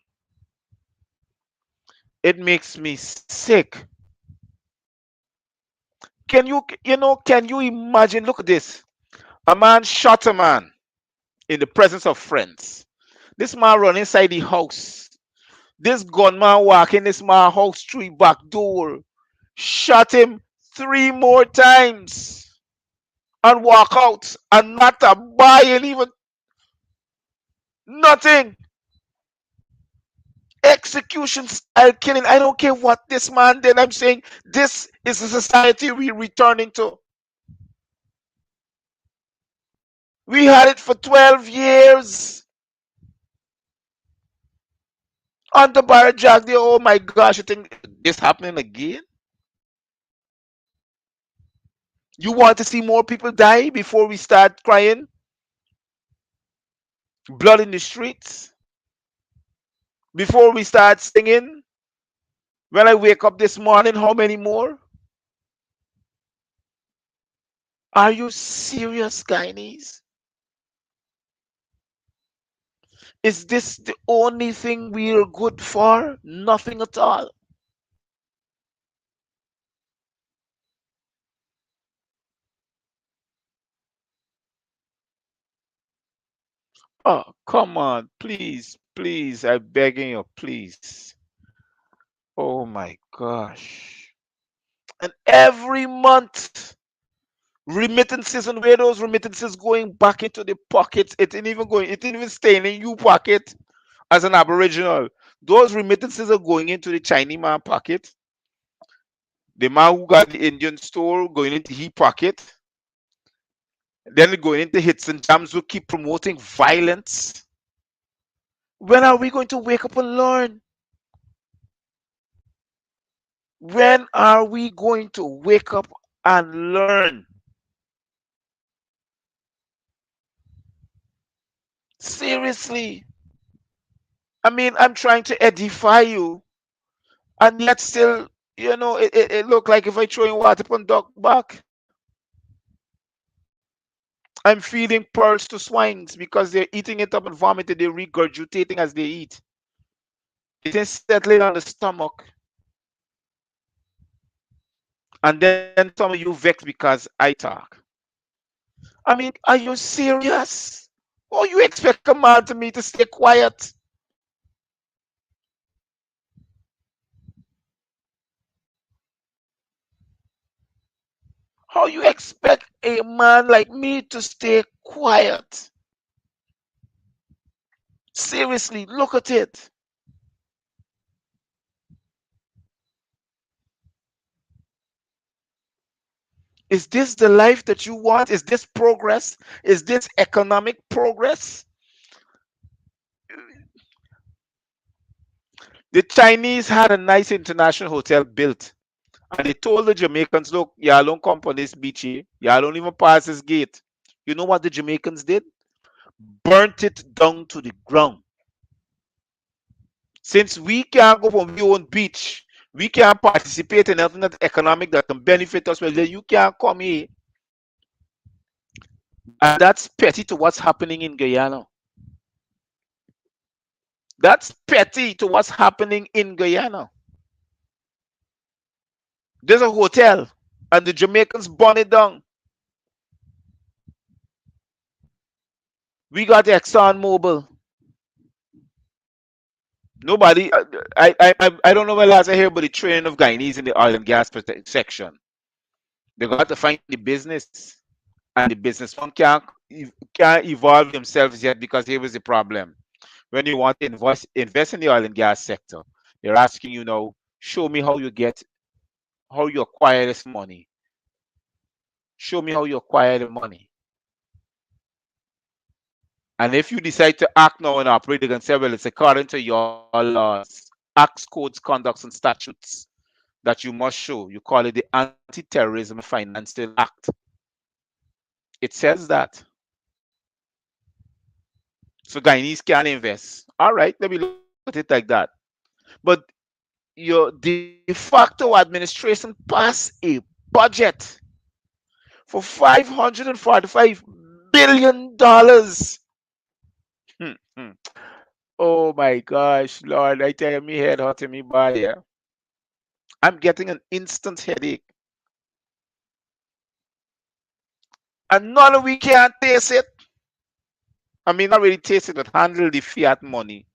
It makes me sick. Can you imagine? Look at this. A man shot a man in the presence of friends. This man run inside the house. This gunman walk in this man house through the back door, shot him 3 more times, and walk out, and not a buy and even nothing. Execution style killing. I don't care what this man did. I'm saying this is the society we're returning to. We had it for 12 years. On the bar jack there. Oh my gosh, you think this happening again? You want to see more people die before we start crying? Blood in the streets? Before we start singing? When I wake up this morning, how many more? Are you serious, Guyanese? Is this the only thing we're good for? Nothing at all. Oh, come on, please, please, I'm begging you, please. Oh my gosh. And every month, remittances, and where those remittances going back into the pockets, it ain't even staying in your pocket as an aboriginal. Those remittances are going into the Chinese man pocket. The man who got the Indian store going into his pocket. Then going into hits and jams who keep promoting violence. When are we going to wake up and learn? When are we going to wake up and learn? Seriously. I mean, I'm trying to edify you, and yet still, it look like if I throw in water upon duck back, I'm feeding pearls to swines because they're eating it up and vomiting, they're regurgitating as they eat. It is settling on the stomach. And then some of you vex because I talk. I mean, are you serious? Or you expect a man to me to stay quiet? How you expect a man like me to stay quiet? Seriously, look at it. Is this the life that you want? Is this progress? Is this economic progress? The Chinese had a nice international hotel built, and they told the Jamaicans, look, y'all don't come on this beach here. Y'all don't even pass this gate. You know what the Jamaicans did? Burnt it down to the ground. Since we can't go from our own beach, we can't participate in anything that's economic that can benefit us, well, then you can't come here. And that's petty to what's happening in Guyana. That's petty to what's happening in Guyana. There's a hotel, and the Jamaicans burn it down. We got Exxon Mobil. Nobody, I don't know when last I heard about the training of Guyanese in the oil and gas section. They got to find the business, and the businessman can't evolve themselves yet because here was the problem. When you want to invest in the oil and gas sector, they're asking you now, show me how you acquire this money. Show me how you acquire the money. And if you decide to act now and operate, they can say, well, it's according to your laws, acts, codes, conducts, and statutes. that you must show. You call it the Anti-Terrorism and Financial Act. It says that. So Guyanese can invest. All right, let me look at it like that. But your de facto administration passed a budget for $545 billion. Hmm, hmm. Oh my gosh, Lord, I tell you, me head hurting me bad here. I'm getting an instant headache. And none of we can't taste it. I mean, not really taste it, but handle the fiat money.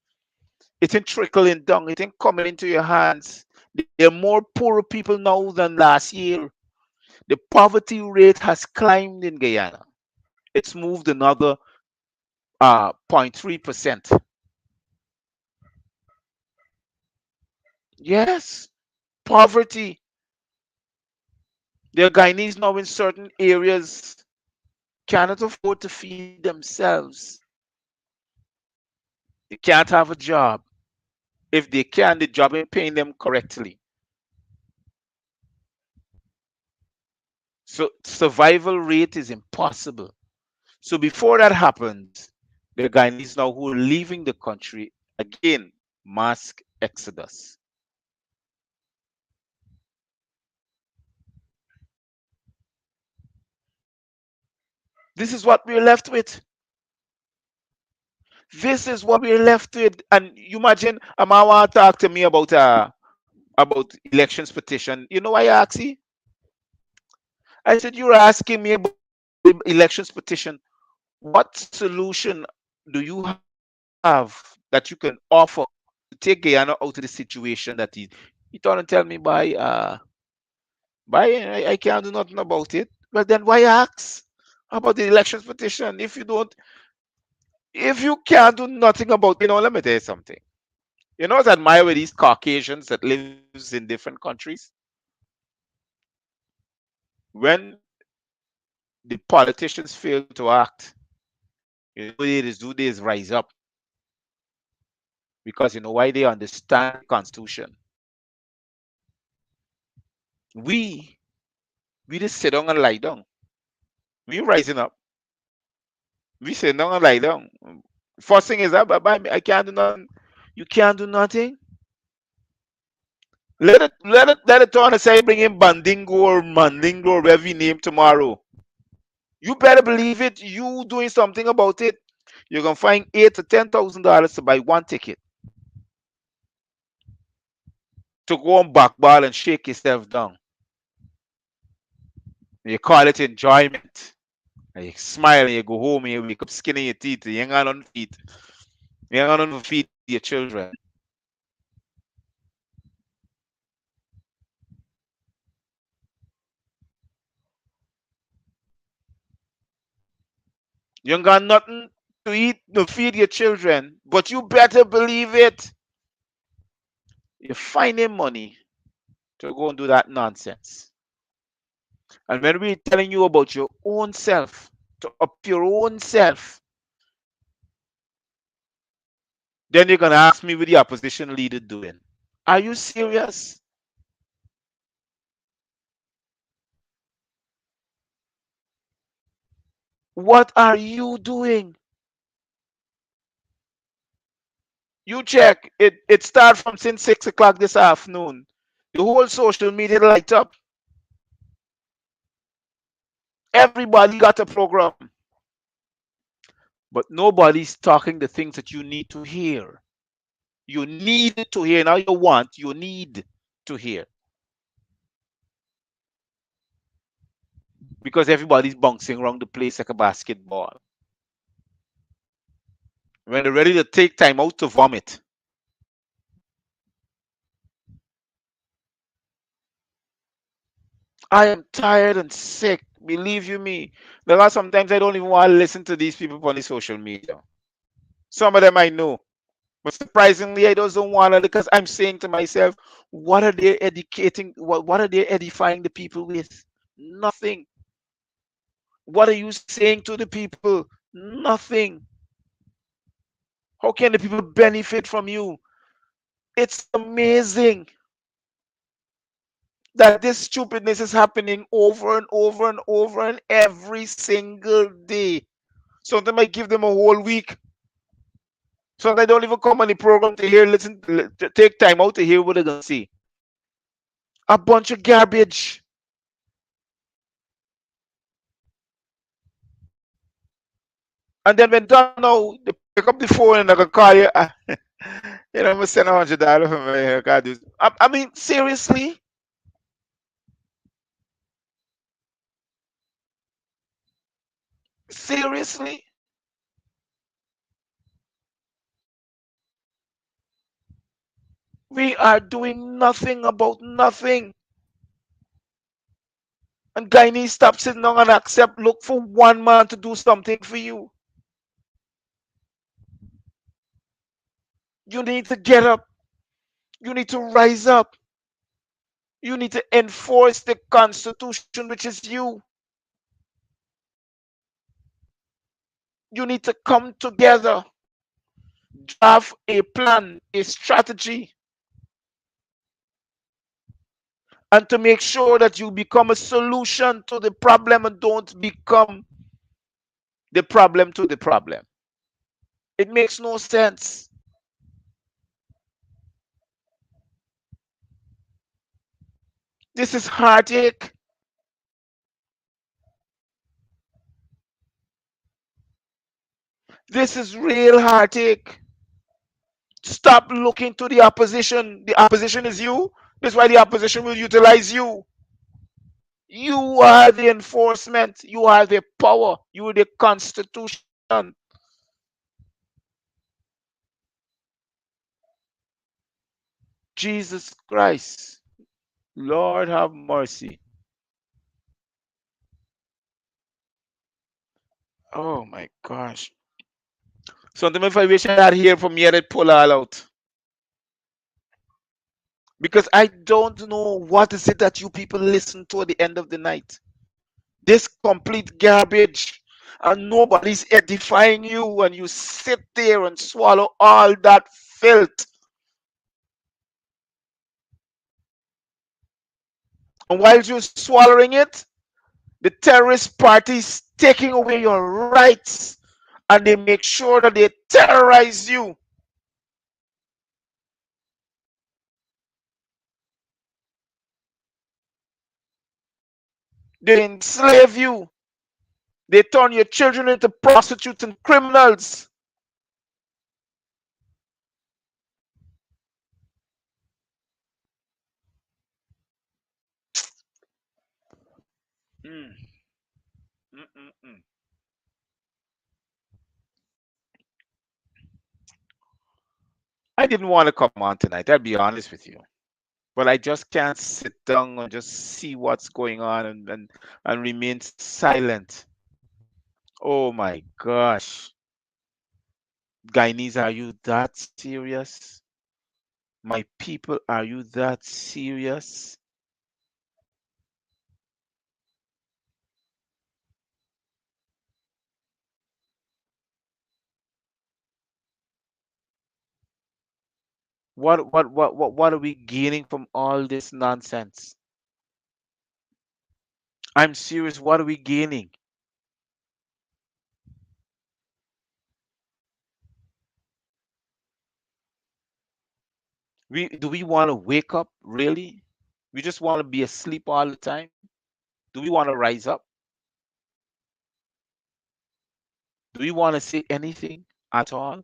It ain't trickling down. It ain't coming into your hands. There are more poorer people now than last year. The poverty rate has climbed in Guyana. It's moved another 0.3%. Yes, poverty. There are Guyanese now in certain areas cannot afford to feed themselves. They can't have a job. If they can, the job ain't paying them correctly. So survival rate is impossible. So before that happens, the Guyanese now who are leaving the country again, mass exodus. This is what we're left with. This is what we're left with. And you imagine a man want to talk to me about elections petition. You know why I asked you? I said you're asking me about the elections petition. What solution do you have that you can offer to take Guyana out of the situation that he trying to tell me by I can't do nothing about it. Well then why ask about the elections petition if you can't do nothing about let me tell you something. You know what I admire with these Caucasians that lives in different countries? When the politicians fail to act, do they is rise up because you know why they understand the Constitution. We we just sit down and lie down. We rising up. We sit down and lie down. First thing is that I can't do nothing. You can't do nothing. Let it turn and say bring in Bandingo or Mandingo or whatever you name tomorrow. You better believe it. You doing something about it. You're gonna find $8,000 to $10,000 to buy one ticket to go on back ball and shake yourself down. You call it enjoyment. And you smile and you go home and you wake up skinning your teeth. You ain't got nothing to feed. You ain't got nothing to feed your children. You ain't got nothing to eat to feed your children. But you better believe it. You're finding money to go and do that nonsense. And when we're telling you about your own self, to up your own self, then you're gonna ask me what the opposition leader doing. Are you serious? What are you doing? You check. It start from since 6 o'clock this afternoon. The whole social media light up. Everybody got a program. But nobody's talking the things that you need to hear. You need to hear. Now you want, you need to hear. Because everybody's bouncing around the place like a basketball. When they're ready to take time out to vomit. I am tired and sick. Believe you me. There are sometimes I don't even want to listen to these people on the social media. Some of them I know. But surprisingly, I just don't want to because I'm saying to myself, what are they educating? What are they edifying the people with? Nothing. What are you saying to the people? Nothing. How can the people benefit from you? It's amazing. that this stupidness is happening over and over and over and every single day. Sometimes I give them a whole week. Sometimes they don't even come on the program to hear, listen, to take time out to hear what they're gonna see. A bunch of garbage. And then when done now, they pick up the phone and I can call you. You know, I'm gonna send $100 for my haircut. I mean, seriously, seriously, we are doing nothing about nothing. And guy needs stop sitting down and accept. Look for one man to do something for you. You need to get up. You need to rise up. You need to enforce the Constitution, which is you. You need to come together, draft a plan, a strategy, and to make sure that you become a solution to the problem and don't become the problem to the problem. It makes no sense. This is heartache. This is real heartache. Stop looking to the opposition. The opposition is you. That's why the opposition will utilize you. You are the enforcement. You are the power. You are the Constitution. Jesus Christ. Lord have mercy. Oh my gosh. Sometimes if I wish I had here from here, I'd pull all out. Because I don't know what is it that you people listen to at the end of the night. This complete garbage. And nobody's edifying you, and you sit there and swallow all that filth. And while you're swallowing it, the terrorist parties taking away your rights, and they make sure that they terrorize you. They enslave you. They turn your children into prostitutes and criminals. Mm, mm, mm, mm. I didn't want to come on tonight, I'll be honest with you. But I just can't sit down and just see what's going on and remain silent. Oh my gosh. Guyanese, are you that serious? My people, are you that serious? What are we gaining from all this nonsense? I'm serious, what are we gaining? We want to wake up, really? We just want to be asleep all the time? Do we want to rise up? Do we want to say anything at all?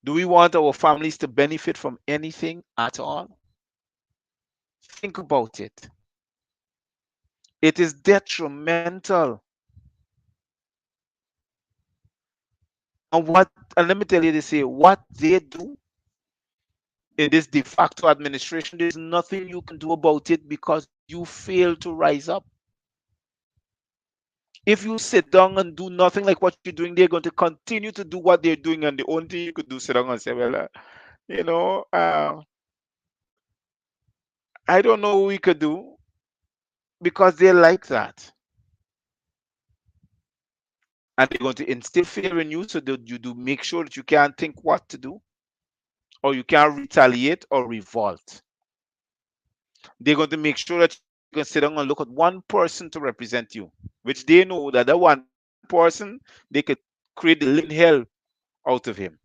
Do we want our families to benefit from anything at all? Think about it. It is detrimental. And let me tell you this here, what they do in this de facto administration, there's nothing you can do about it because you fail to rise up. If you sit down and do nothing like what you're doing, they're going to continue to do what they're doing, and the only thing you could do is sit down and say, well, you know, I don't know what we could do because they're like that. And they're going to instill fear in you so that you do make sure that you can't think what to do, or you can't retaliate or revolt. They're going to make sure that you can sit down and look at one person to represent you, which they know that that one person, they could create the living hell out of him.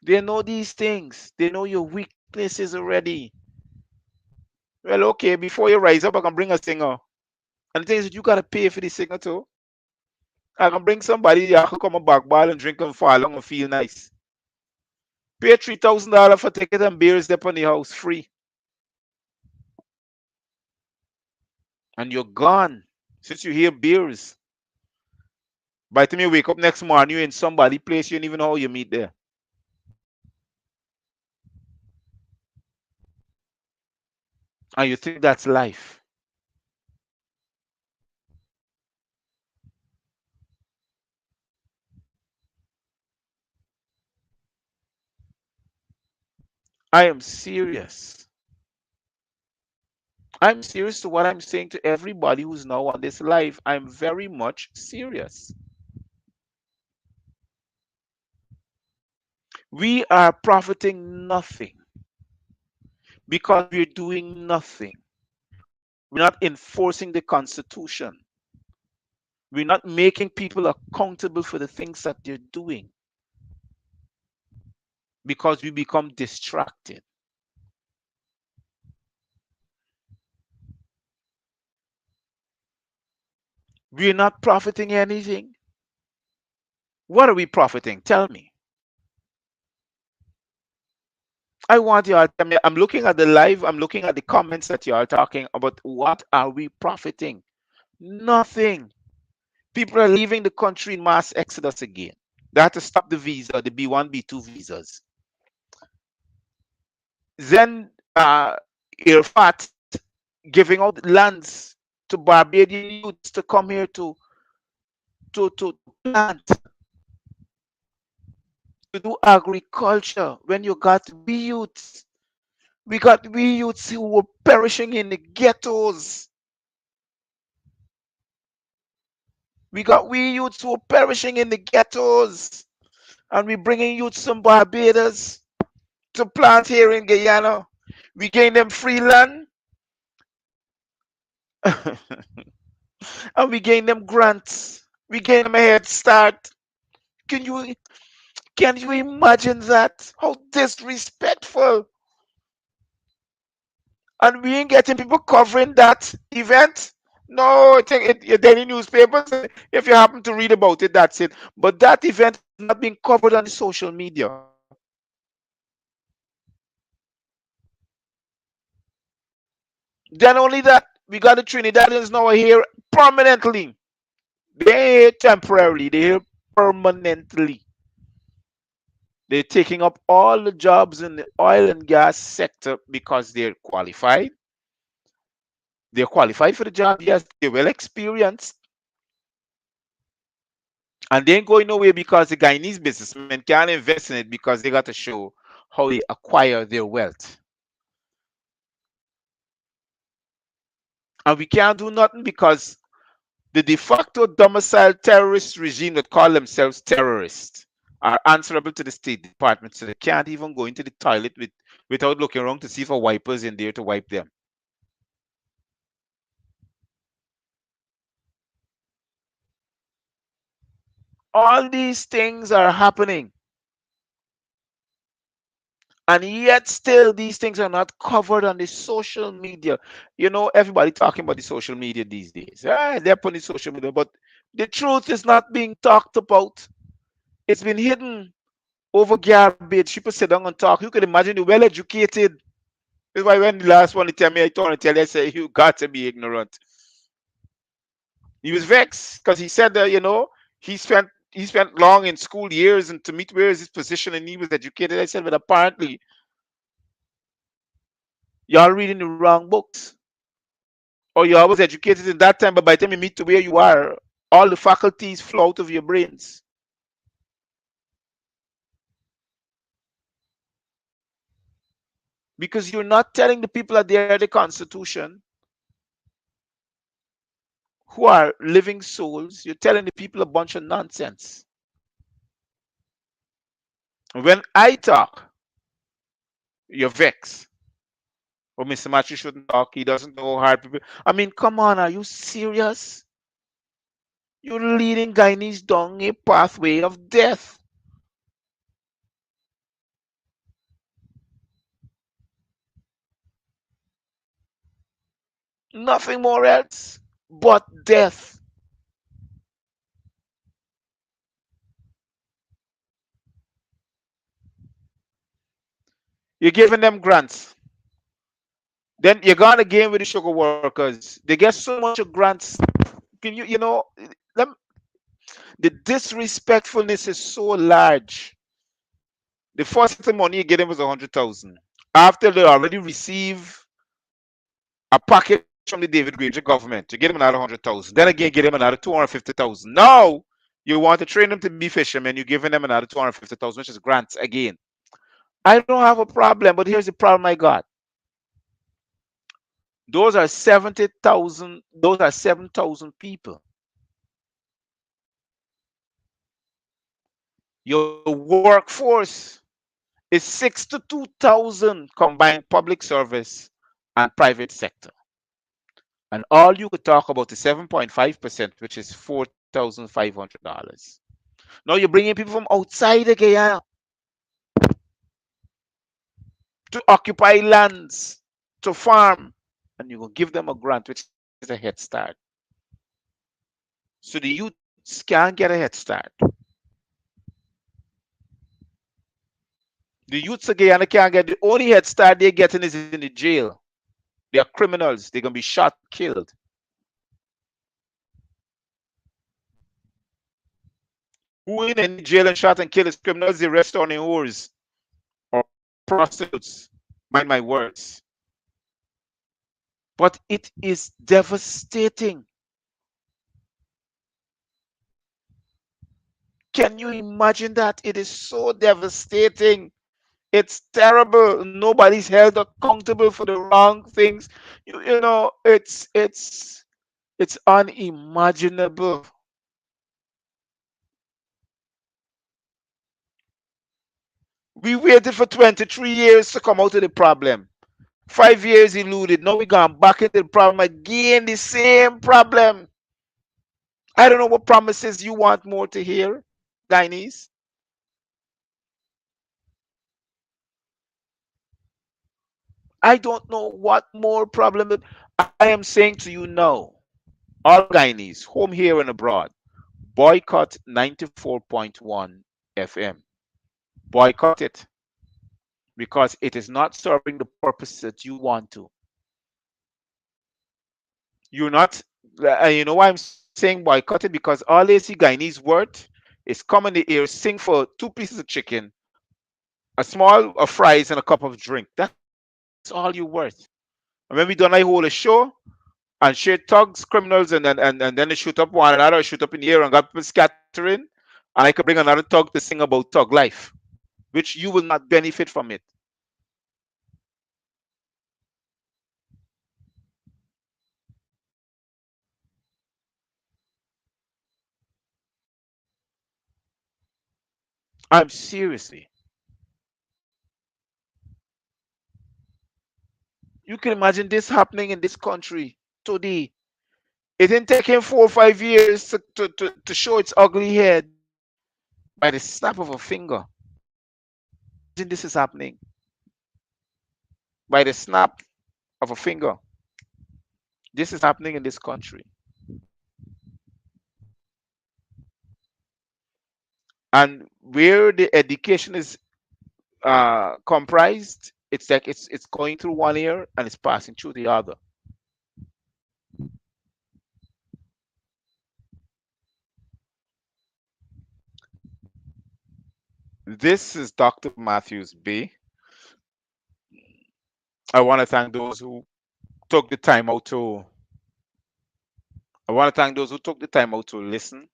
They know these things. They know your weaknesses already. Well, okay, before you rise up, I can bring a singer. And the thing is that you gotta pay for the singer too. I can bring somebody that can come a back ball and drink and fall along and feel nice. Pay $3,000 for ticket and beers there on the house free. And you're gone. Since you hear beers. By the time you wake up next morning, you're in somebody place you don't even know how you meet there. And you think that's life. I am serious. I'm serious to what I'm saying to everybody who's now on this live. I'm very much serious. We are profiting nothing because we're doing nothing. We're not enforcing the Constitution. We're not making people accountable for the things that they're doing because we become distracted. We're not profiting anything. What are we profiting? Tell me. I want you all to tell me. I'm looking at the live, I'm looking at the comments that you are talking about. What are we profiting? Nothing. People are leaving the country in mass exodus again. They had to stop the visa, the B1, B2 visas. Then Irfat giving out lands to Barbadian youths to come here to plant, to do agriculture. When you got we got we youths who were perishing in the ghettos. We got we youths who were perishing in the ghettos, and we bringing youths from Barbados to plant here in Guyana. We gain them free land, and we gain them grants. We gain them a head start. Can you can you imagine that? How disrespectful! And we ain't getting people covering that event. No, I think your daily newspapers. If you happen to read about it, that's it. But that event is not being covered on the social media. Then only that, we got the Trinidadians now here permanently. They here temporarily. They here permanently. They're taking up all the jobs in the oil and gas sector because they're qualified. They're qualified for the job, yes. They're well experienced. And they ain't going nowhere because the Guyanese businessmen can't invest in it because they got to show how they acquire their wealth. And we can't do nothing because the de facto domicile terrorist regime that call themselves terrorists are answerable to the State Department, so they can't even go into the toilet without looking around to see if a wiper's in there to wipe them. All these things are happening. And yet still these things are not covered on the social media. You know, everybody talking about the social media these days. They're on the social media, but the truth is not being talked about. It's been hidden over garbage. People sit down and talk. You can imagine the well-educated. That's why when the last one they tell me, I told him, tell you, I say, you got to be ignorant. He was vexed because he said that, he spent long in school years and to meet where is his position and he was educated. I said, but apparently y'all reading the wrong books. Or you was educated in that time, but by the time you meet to where you are, all the faculties flow out of your brains. Because you're not telling the people that they're the Constitution who are living souls, you're telling the people a bunch of nonsense. When I talk, You're vexed. Oh, Mr. Matthews shouldn't talk. He doesn't know how hard people. I mean, come on, are you serious? You're leading Guyanese down a pathway of death. Nothing more else but death. You're giving them grants. Then you're gonna game with the sugar workers. They get so much of grants. Can you know them, the disrespectfulness is so large. The first set of money you get them was 100,000. After they already receive a package from the David Granger government, you get them another 100,000. Then again, get them another 250,000. Now you want to train them to be fishermen, you're giving them another 250,000, which is grants again. I don't have a problem, but here's the problem I got. Those are 70,000. Those are 7,000 people. Your workforce is 62,000 combined public service and private sector. And all you could talk about is 7.5%, which is $4,500. Now you're bringing people from outside the Guyana to occupy lands, to farm, and you're going to give them a grant, which is a head start. So the youths can't get a head start. The youths of Guyana can't get, the only head start they're getting is in the jail. They are criminals. They're going to be shot, killed. Who in any jail and shot and killed is criminals, the rest are whores or prostitutes. Mind my words. But it is devastating. Can you imagine that? It is so devastating. It's terrible. Nobody's held accountable for the wrong things. You know, it's unimaginable. We waited for 23 years to come out of the problem. 5 years eluded. Now we gone back into the problem again, the same problem. I don't know what promises you want more to hear, Guyanese. I don't know what more problem. I am saying to you now, all Guyanese, home, here, and abroad, boycott 94.1 FM. Boycott it because it is not serving the purpose that you want to. You're not, you know why I'm saying boycott it? Because all they see Guyanese worth is come in the air, sing for two pieces of chicken, a small of fries, and a cup of drink. That's all you're worth. And when we done, I hold a show and share thugs, criminals, and then they shoot up one another, shoot up in the air, and got people scattering. And I could bring another thug to sing about thug life, which you will not benefit from it. I'm seriously. You can imagine this happening in this country today. It didn't take him 4 or 5 years to show its ugly head by the snap of a finger. Imagine this is happening by the snap of a finger. This is happening in this country. And where the education is comprised, it's like it's going through one ear and it's passing through the other. This is Dr. Matthews-Bey. I want to thank those who took the time out to I want to thank those who took the time out to listen,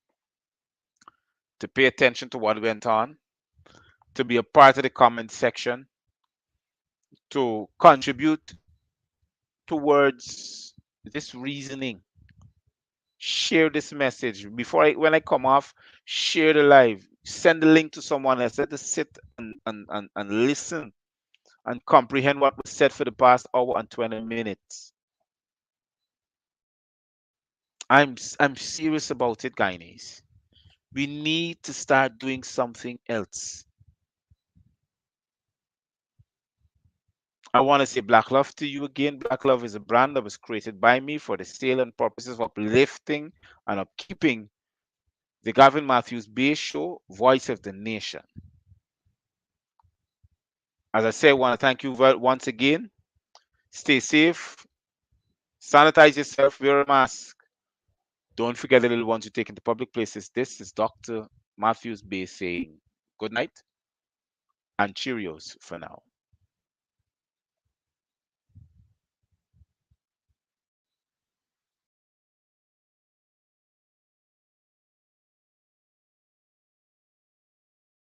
to pay attention to what went on, to be a part of the comment section, to contribute towards this reasoning. Share this message before when I come off. Share the live. Send the link to someone else. Let us sit and listen and comprehend what was said for the past hour and 20 minutes. I'm serious about it, guys. We need to start doing something else. I want to say Black Love to you again. Black Love is a brand that was created by me for the sale and purposes of uplifting and upkeeping the Gavin Matthews-Bey Show, Voice of the Nation. As I say, I want to thank you once again. Stay safe, sanitize yourself, wear a mask. Don't forget the little ones you take into public places. This is Dr. Matthews-Bey saying good night and Cheerios for now.